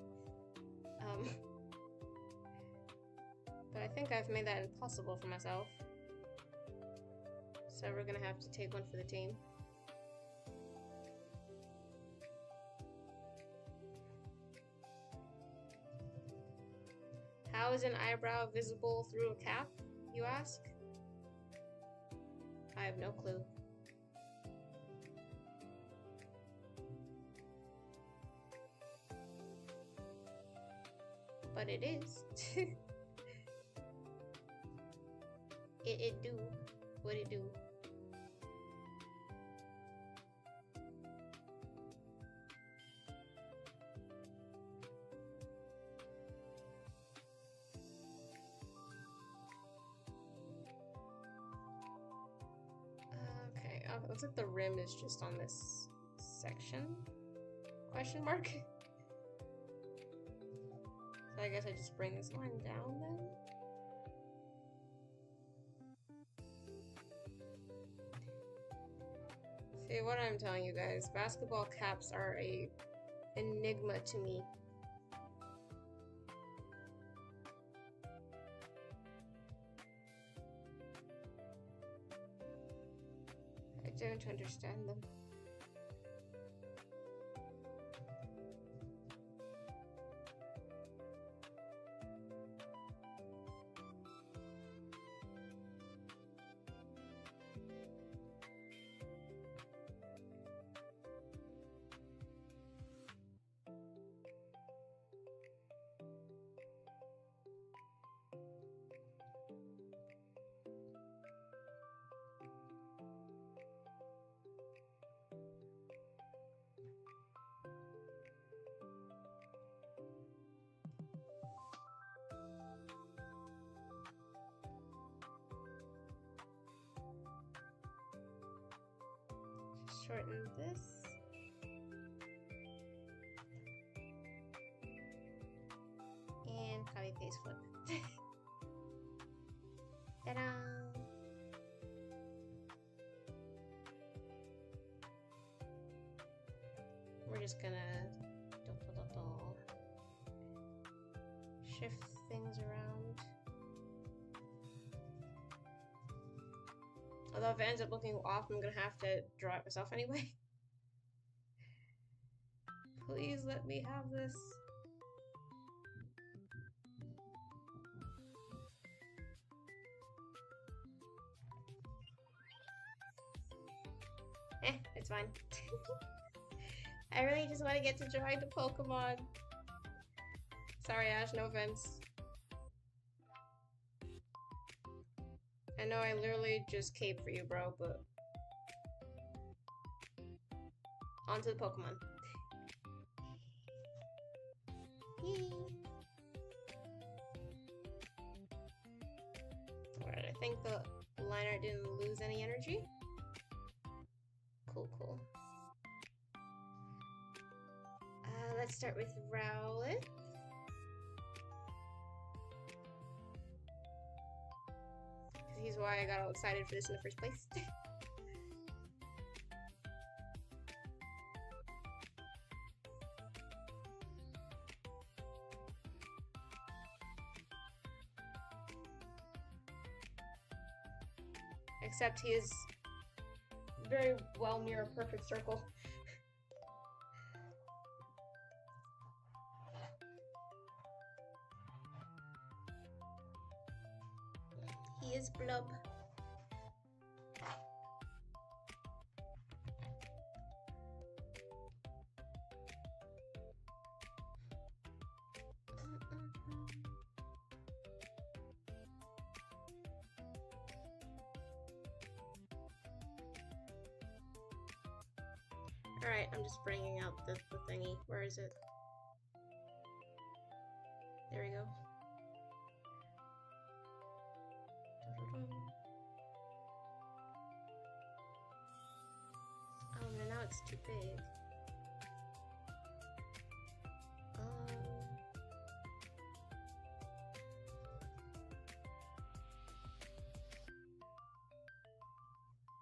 But I think I've made that impossible for myself. So we're gonna have to take one for the team. How is an eyebrow visible through a cap, you ask? I have no clue. But it is. it do what it do. Okay, looks like the rim is just on this section? Question mark? So I guess I just bring this line down then? See, what I'm telling you guys, basketball caps are a enigma to me. I don't understand them. Shorten this. And copy paste flip. Ta-da! We're just gonna shift things around. Although if it ends up looking off, I'm gonna have to draw it myself anyway. Please let me have this. It's fine. I really just want to get to drawing the Pokemon. Sorry, Ash, no offense. I know I literally just caped for you, bro, but... On to the Pokemon. Yay! Alright, I think the liner didn't lose any energy. Cool, cool. Let's start with Rowlet. Because he's why I got all excited for this in the first place. Except he is very well near a perfect circle. He is Blub. Alright, I'm just bringing out the thingy. Where is it? There we go. Oh, no, now it's too big.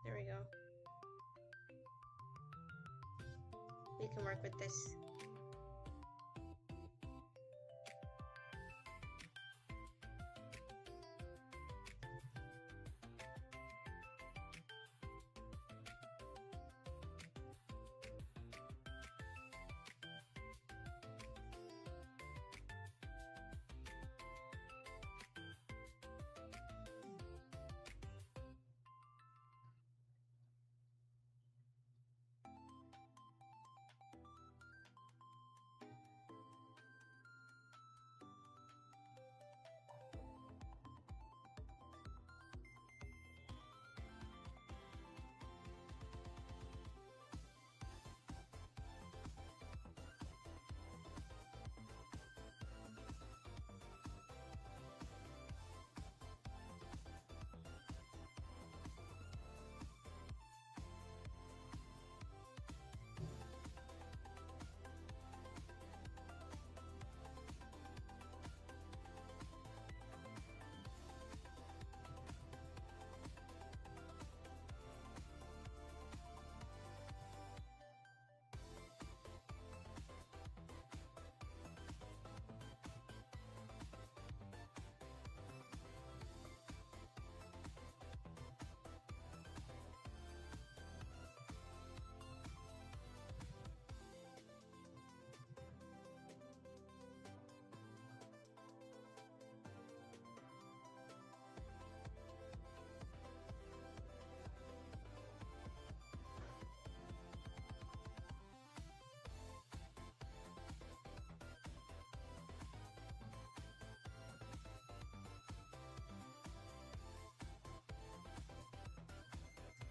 There we go. We can work with this.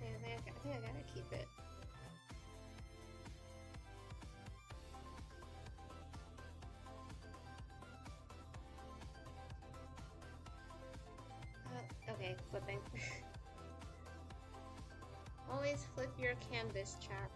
I think I gotta keep it. Okay, flipping. Always flip your canvas, chat.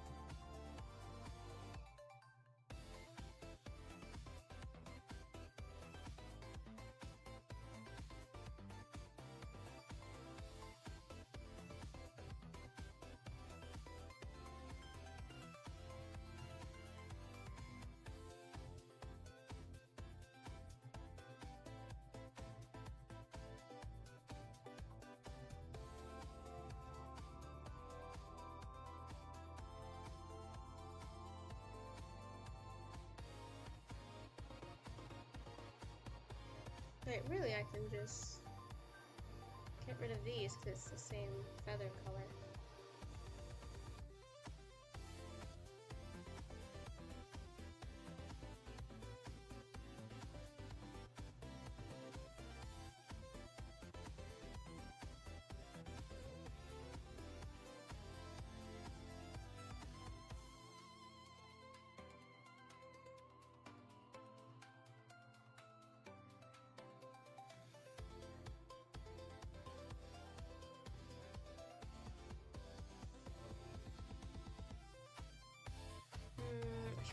Wait, really, I can just get rid of these because it's the same feather color.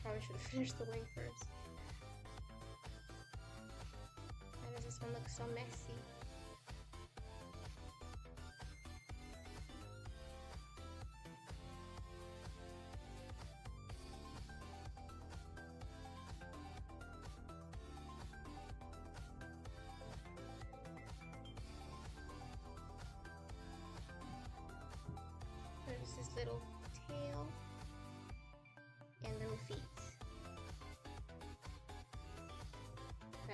Probably should have finished the wing first. Why does this one look so messy? There's this little tail and little feet.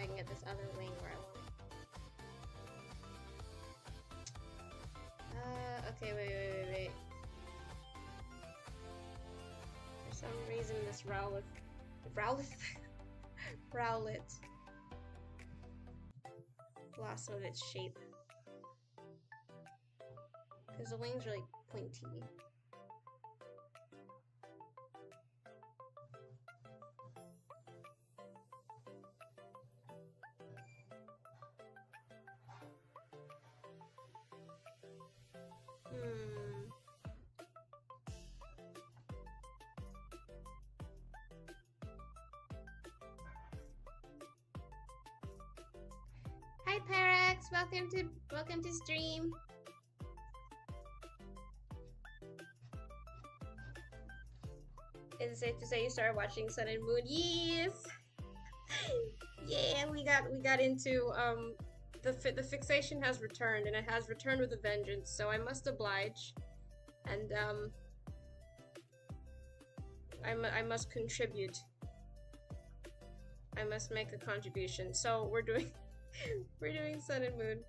I can get this other wing where I want it. Okay, wait. For some reason this Rowlet lost some of its shape. Because the wings are like pointy. Hi Parax, welcome to stream. Is it safe to say you started watching Sun and Moon? Yes. Yeah, we got into the fixation has returned, and it has returned with a vengeance. So I must oblige, and I must contribute. I must make a contribution. So we're doing Sun and Moon.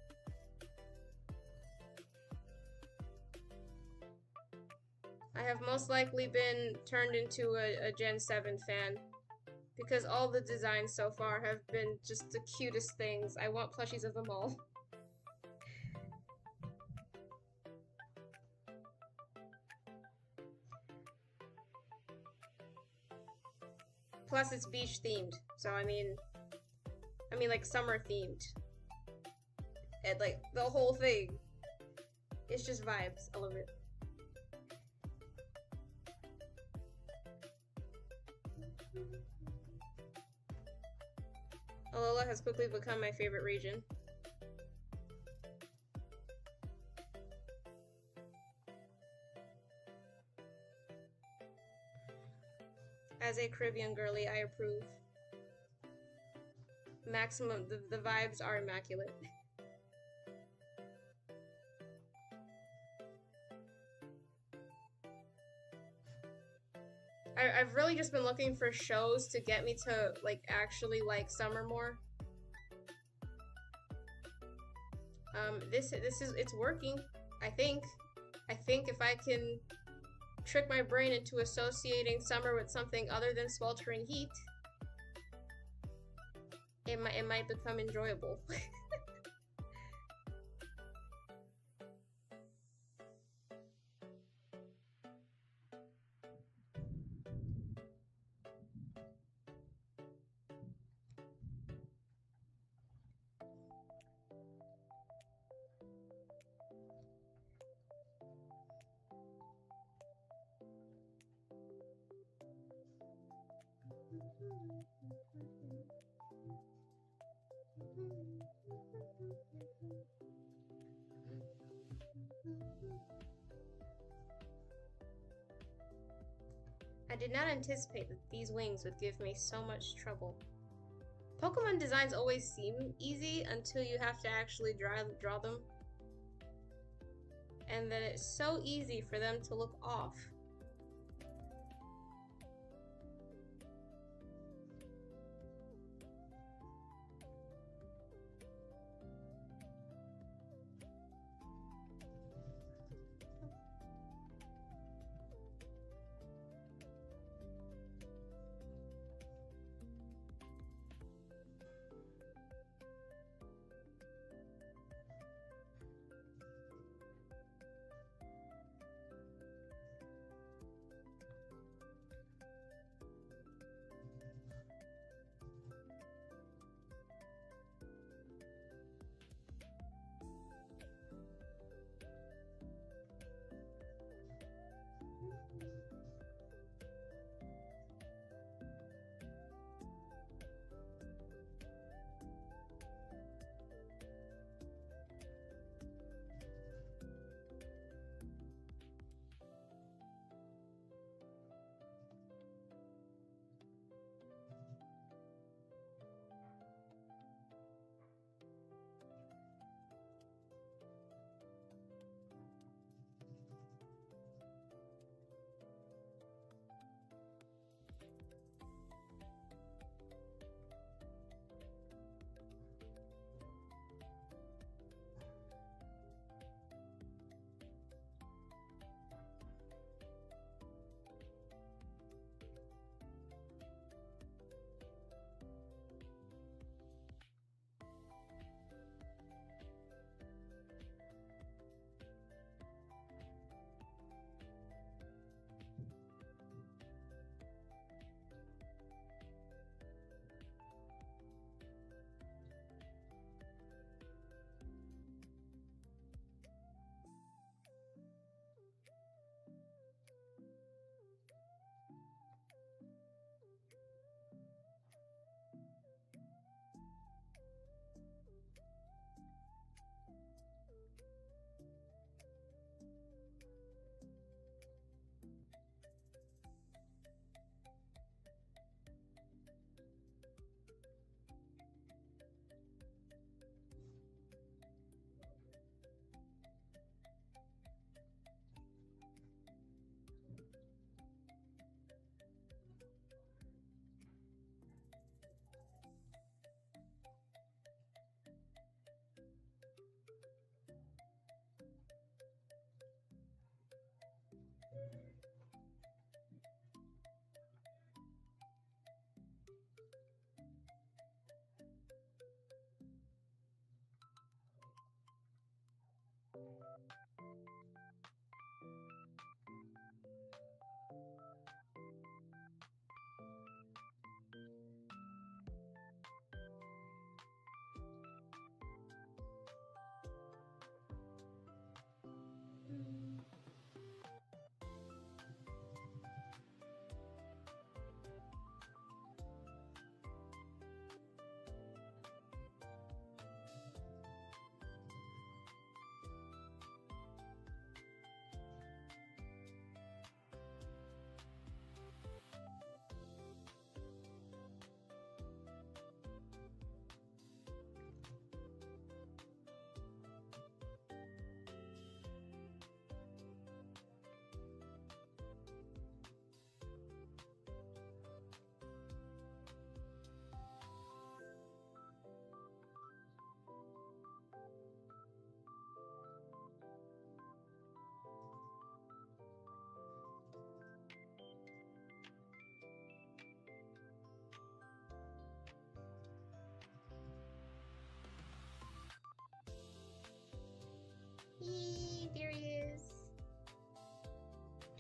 I have most likely been turned into a Gen 7 fan because all the designs so far have been just the cutest things. I want plushies of them all. Plus it's beach themed, so I mean like summer themed. And like the whole thing. It's just vibes. I love it. Alola has quickly become my favorite region. As a Caribbean girly, I approve. Maximum, the vibes are immaculate. I've really just been looking for shows to get me to like actually like summer more. It's working. I think if I can trick my brain into associating summer with something other than sweltering heat, it might become enjoyable. I did not anticipate that these wings would give me so much trouble. Pokemon designs always seem easy until you have to actually draw them. And then it's so easy for them to look off.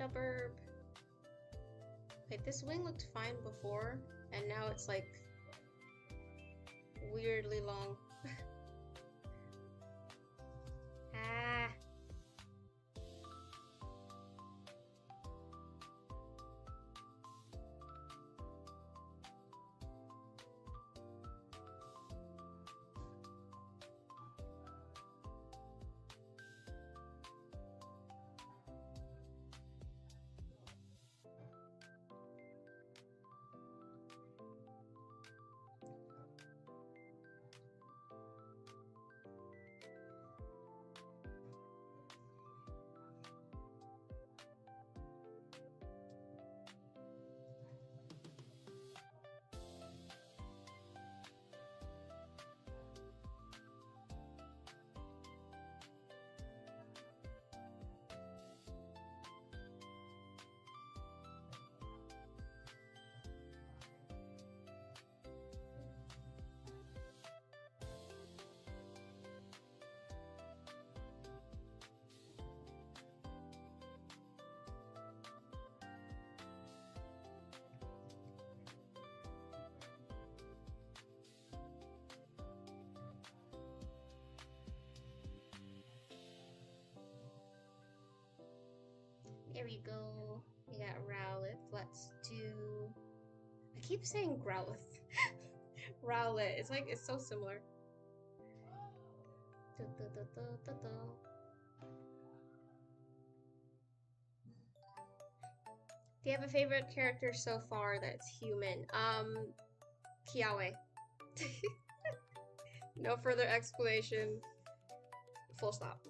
Suburb. Wait, this wing looked fine before, and now it's like weirdly long. Ah. There we go. We got Rowlet. Let's do. I keep saying Growlithe. Rowlet. It's like it's so similar. Do, do, do, do, do, do. Do you have a favorite character so far that's human? Kiawe. No further explanation. Full stop.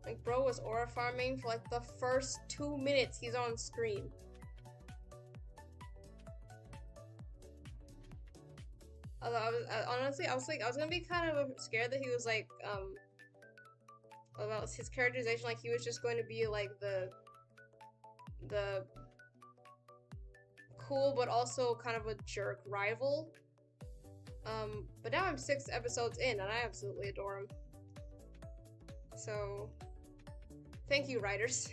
Like, bro was aura farming for like the first 2 minutes he's on screen. Although honestly, I was gonna be kind of scared that he was like, about his characterization, like he was just going to be like the cool but also kind of a jerk rival. But now I'm 6 episodes in and I absolutely adore him. So, thank you, writers.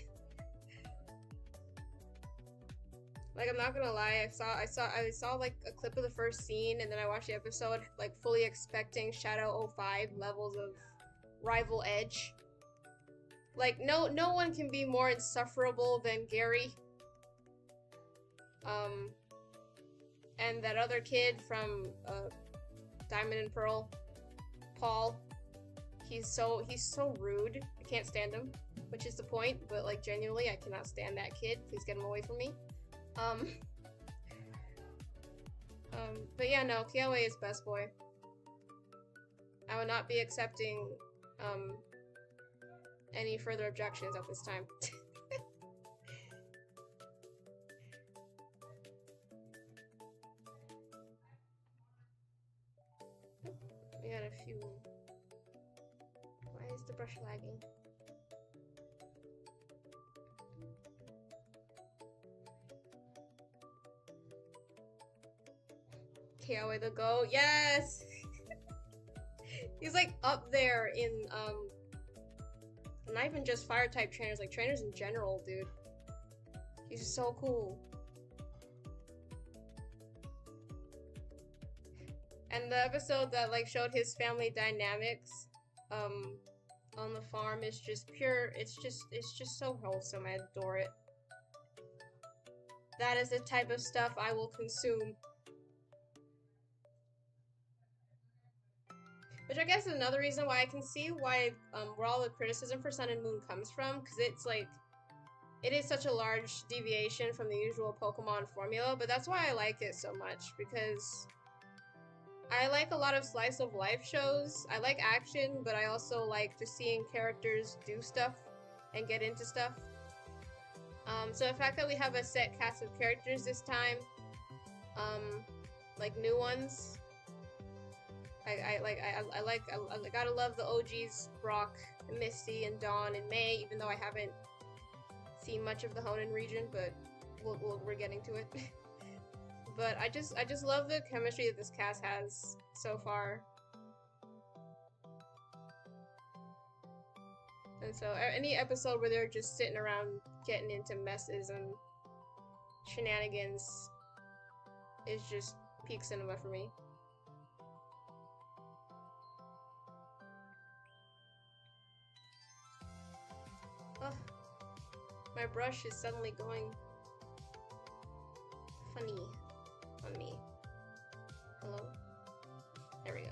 Like, I'm not gonna lie, I saw like a clip of the first scene, and then I watched the episode like fully expecting Shadow 05 levels of rival edge. Like, no one can be more insufferable than Gary. And that other kid from Diamond and Pearl, Paul. He's so rude. I can't stand him, which is the point, but like genuinely I cannot stand that kid. Please get him away from me. But yeah, no, Kiawe is best boy. I would not be accepting any further objections at this time. We got a few. Why is the brush lagging? Kiawe the Go, yes! He's like up there in not even just fire type trainers, like trainers in general, dude. He's just so cool. And the episode that like showed his family dynamics on the farm is just pure, it's just so wholesome. I adore it. That is the type of stuff I will consume. Which I guess is another reason why I can see why where all the criticism for Sun and Moon comes from, because it's like, it is such a large deviation from the usual Pokemon formula, but that's why I like it so much, because I like a lot of slice of life shows. I like action, but I also like just seeing characters do stuff and get into stuff. So the fact that we have a set cast of characters this time, like new ones, I gotta love the OGs, Brock, Misty, and Dawn, and May, even though I haven't seen much of the Hoenn region, but we're getting to it. But I just love the chemistry that this cast has so far. And so any episode where they're just sitting around getting into messes and shenanigans is just peak cinema for me. Ugh. My brush is suddenly going funny on me. Hello? There we go.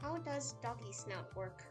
How does doggy snout work?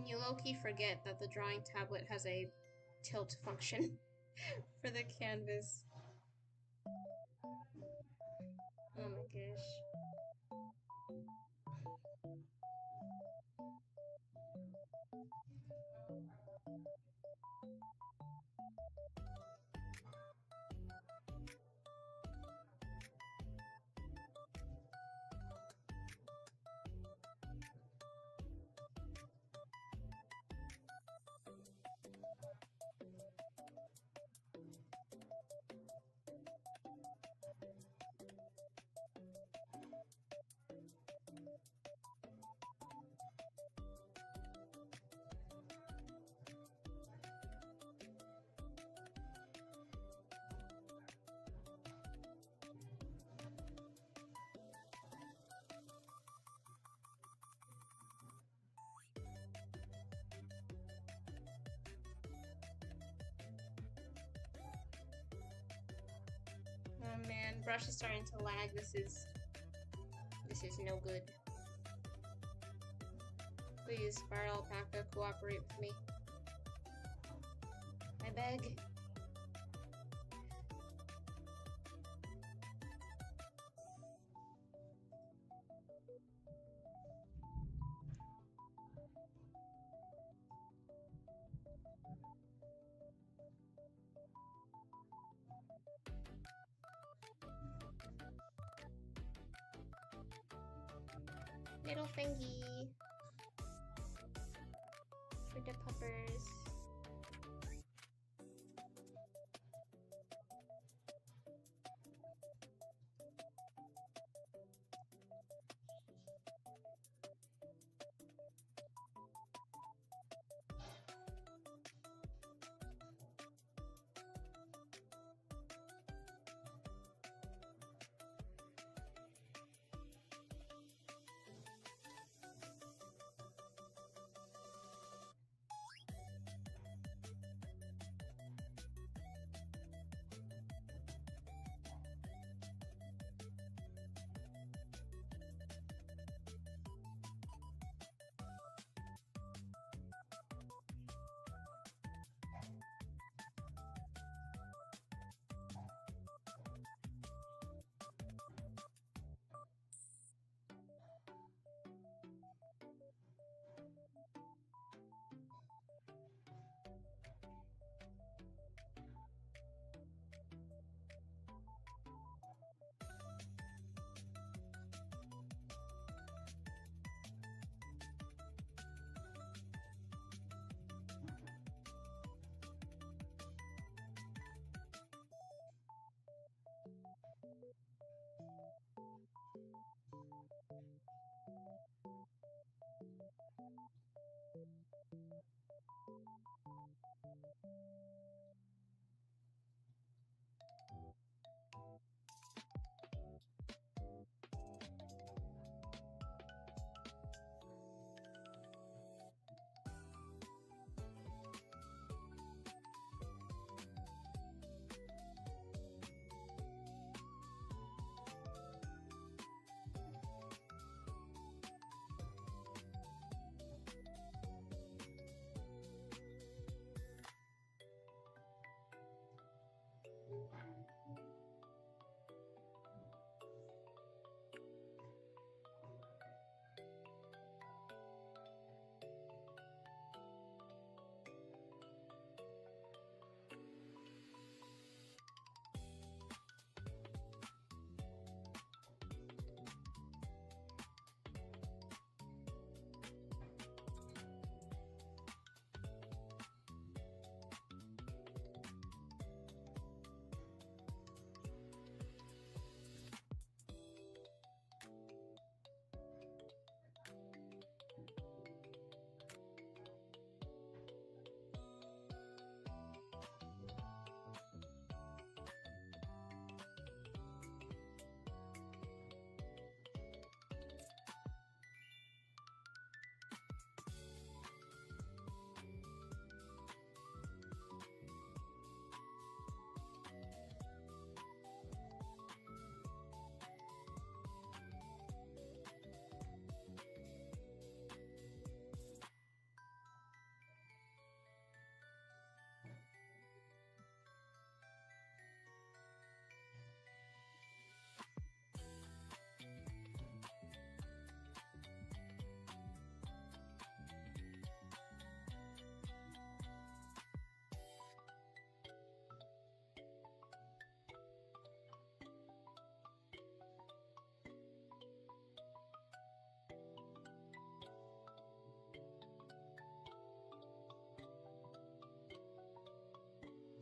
You low-key forget that the drawing tablet has a tilt function for the canvas. Oh my gosh. Oh man, brush is starting to lag. This is no good. Please, Fire Alpaca, cooperate with me. I beg. Little thingy for the puppers.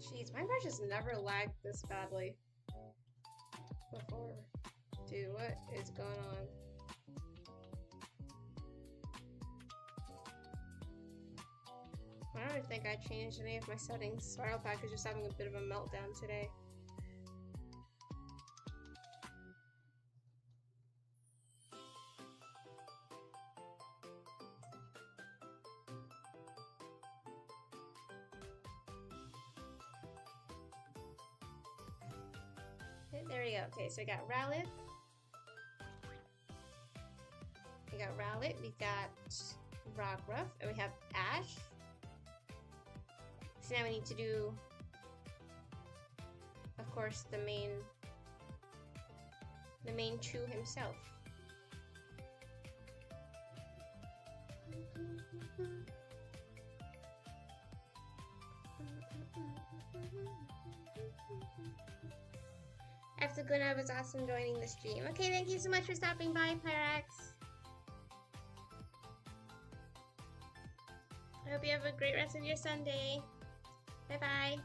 Jeez, my brush has never lagged this badly before. Dude, what is going on? I don't think I changed any of my settings. Spiral Pack is just having a bit of a meltdown today. There we go. Okay, so we got Rowlet. We got Rowlet. We got Rockruff, and we have Ash. So now we need to do, of course, the main Chew himself. Aftergood, I was awesome joining the stream. Okay, thank you so much for stopping by, Pyrax. I hope you have a great rest of your Sunday. Bye-bye.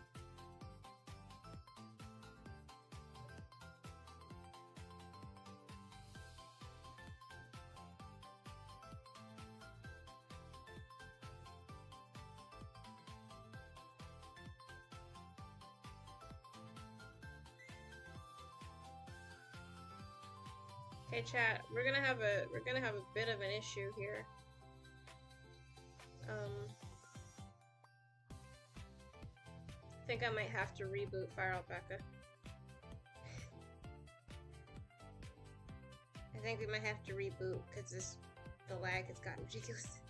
Okay, chat, we're gonna have a bit of an issue here. I think I might have to reboot Fire Alpaca. I think we might have to reboot because the lag has gotten ridiculous.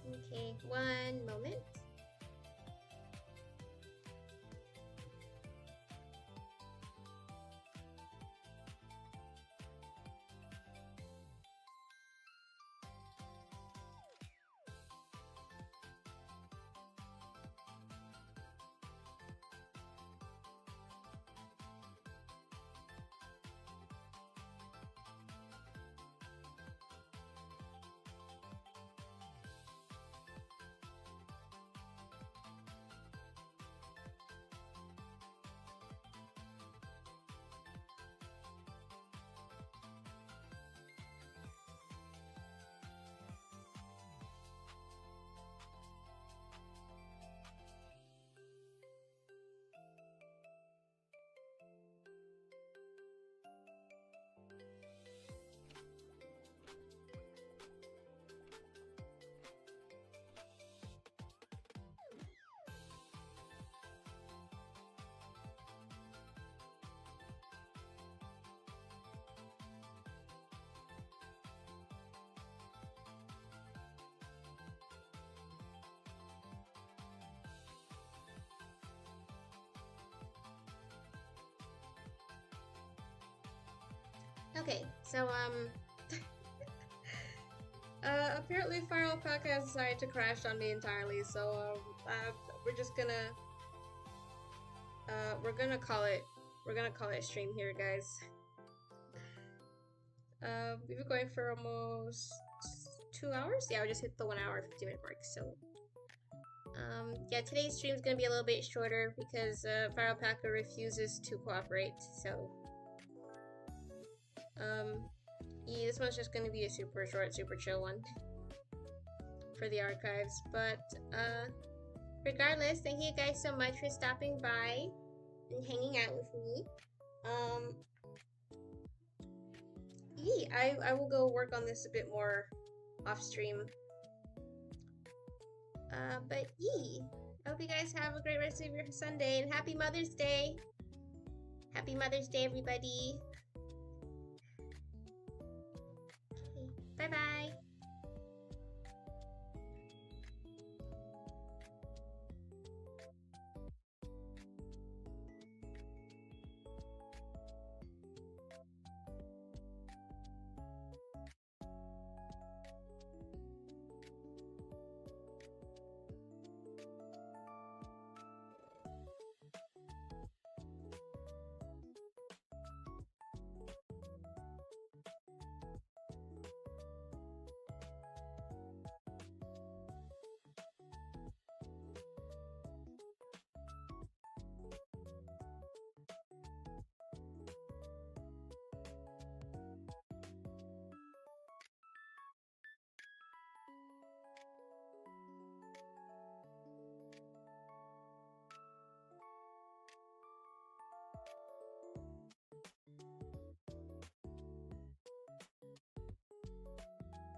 Okay, one moment. Okay, so apparently Fire Alpaca has decided to crash on me entirely, so we're just gonna we're gonna call it a stream here, guys. We've been going for almost 2 hours. Yeah, we just hit the 1 hour 50-minute mark. So yeah, today's stream is gonna be a little bit shorter because Fire Alpaca refuses to cooperate. So yeah, this one's just gonna be a super short, super chill one for the archives. But regardless, thank you guys so much for stopping by and hanging out with me. Yeah, I will go work on this a bit more off stream. But yeah, I hope you guys have a great rest of your Sunday and happy Mother's Day. Happy Mother's Day, everybody.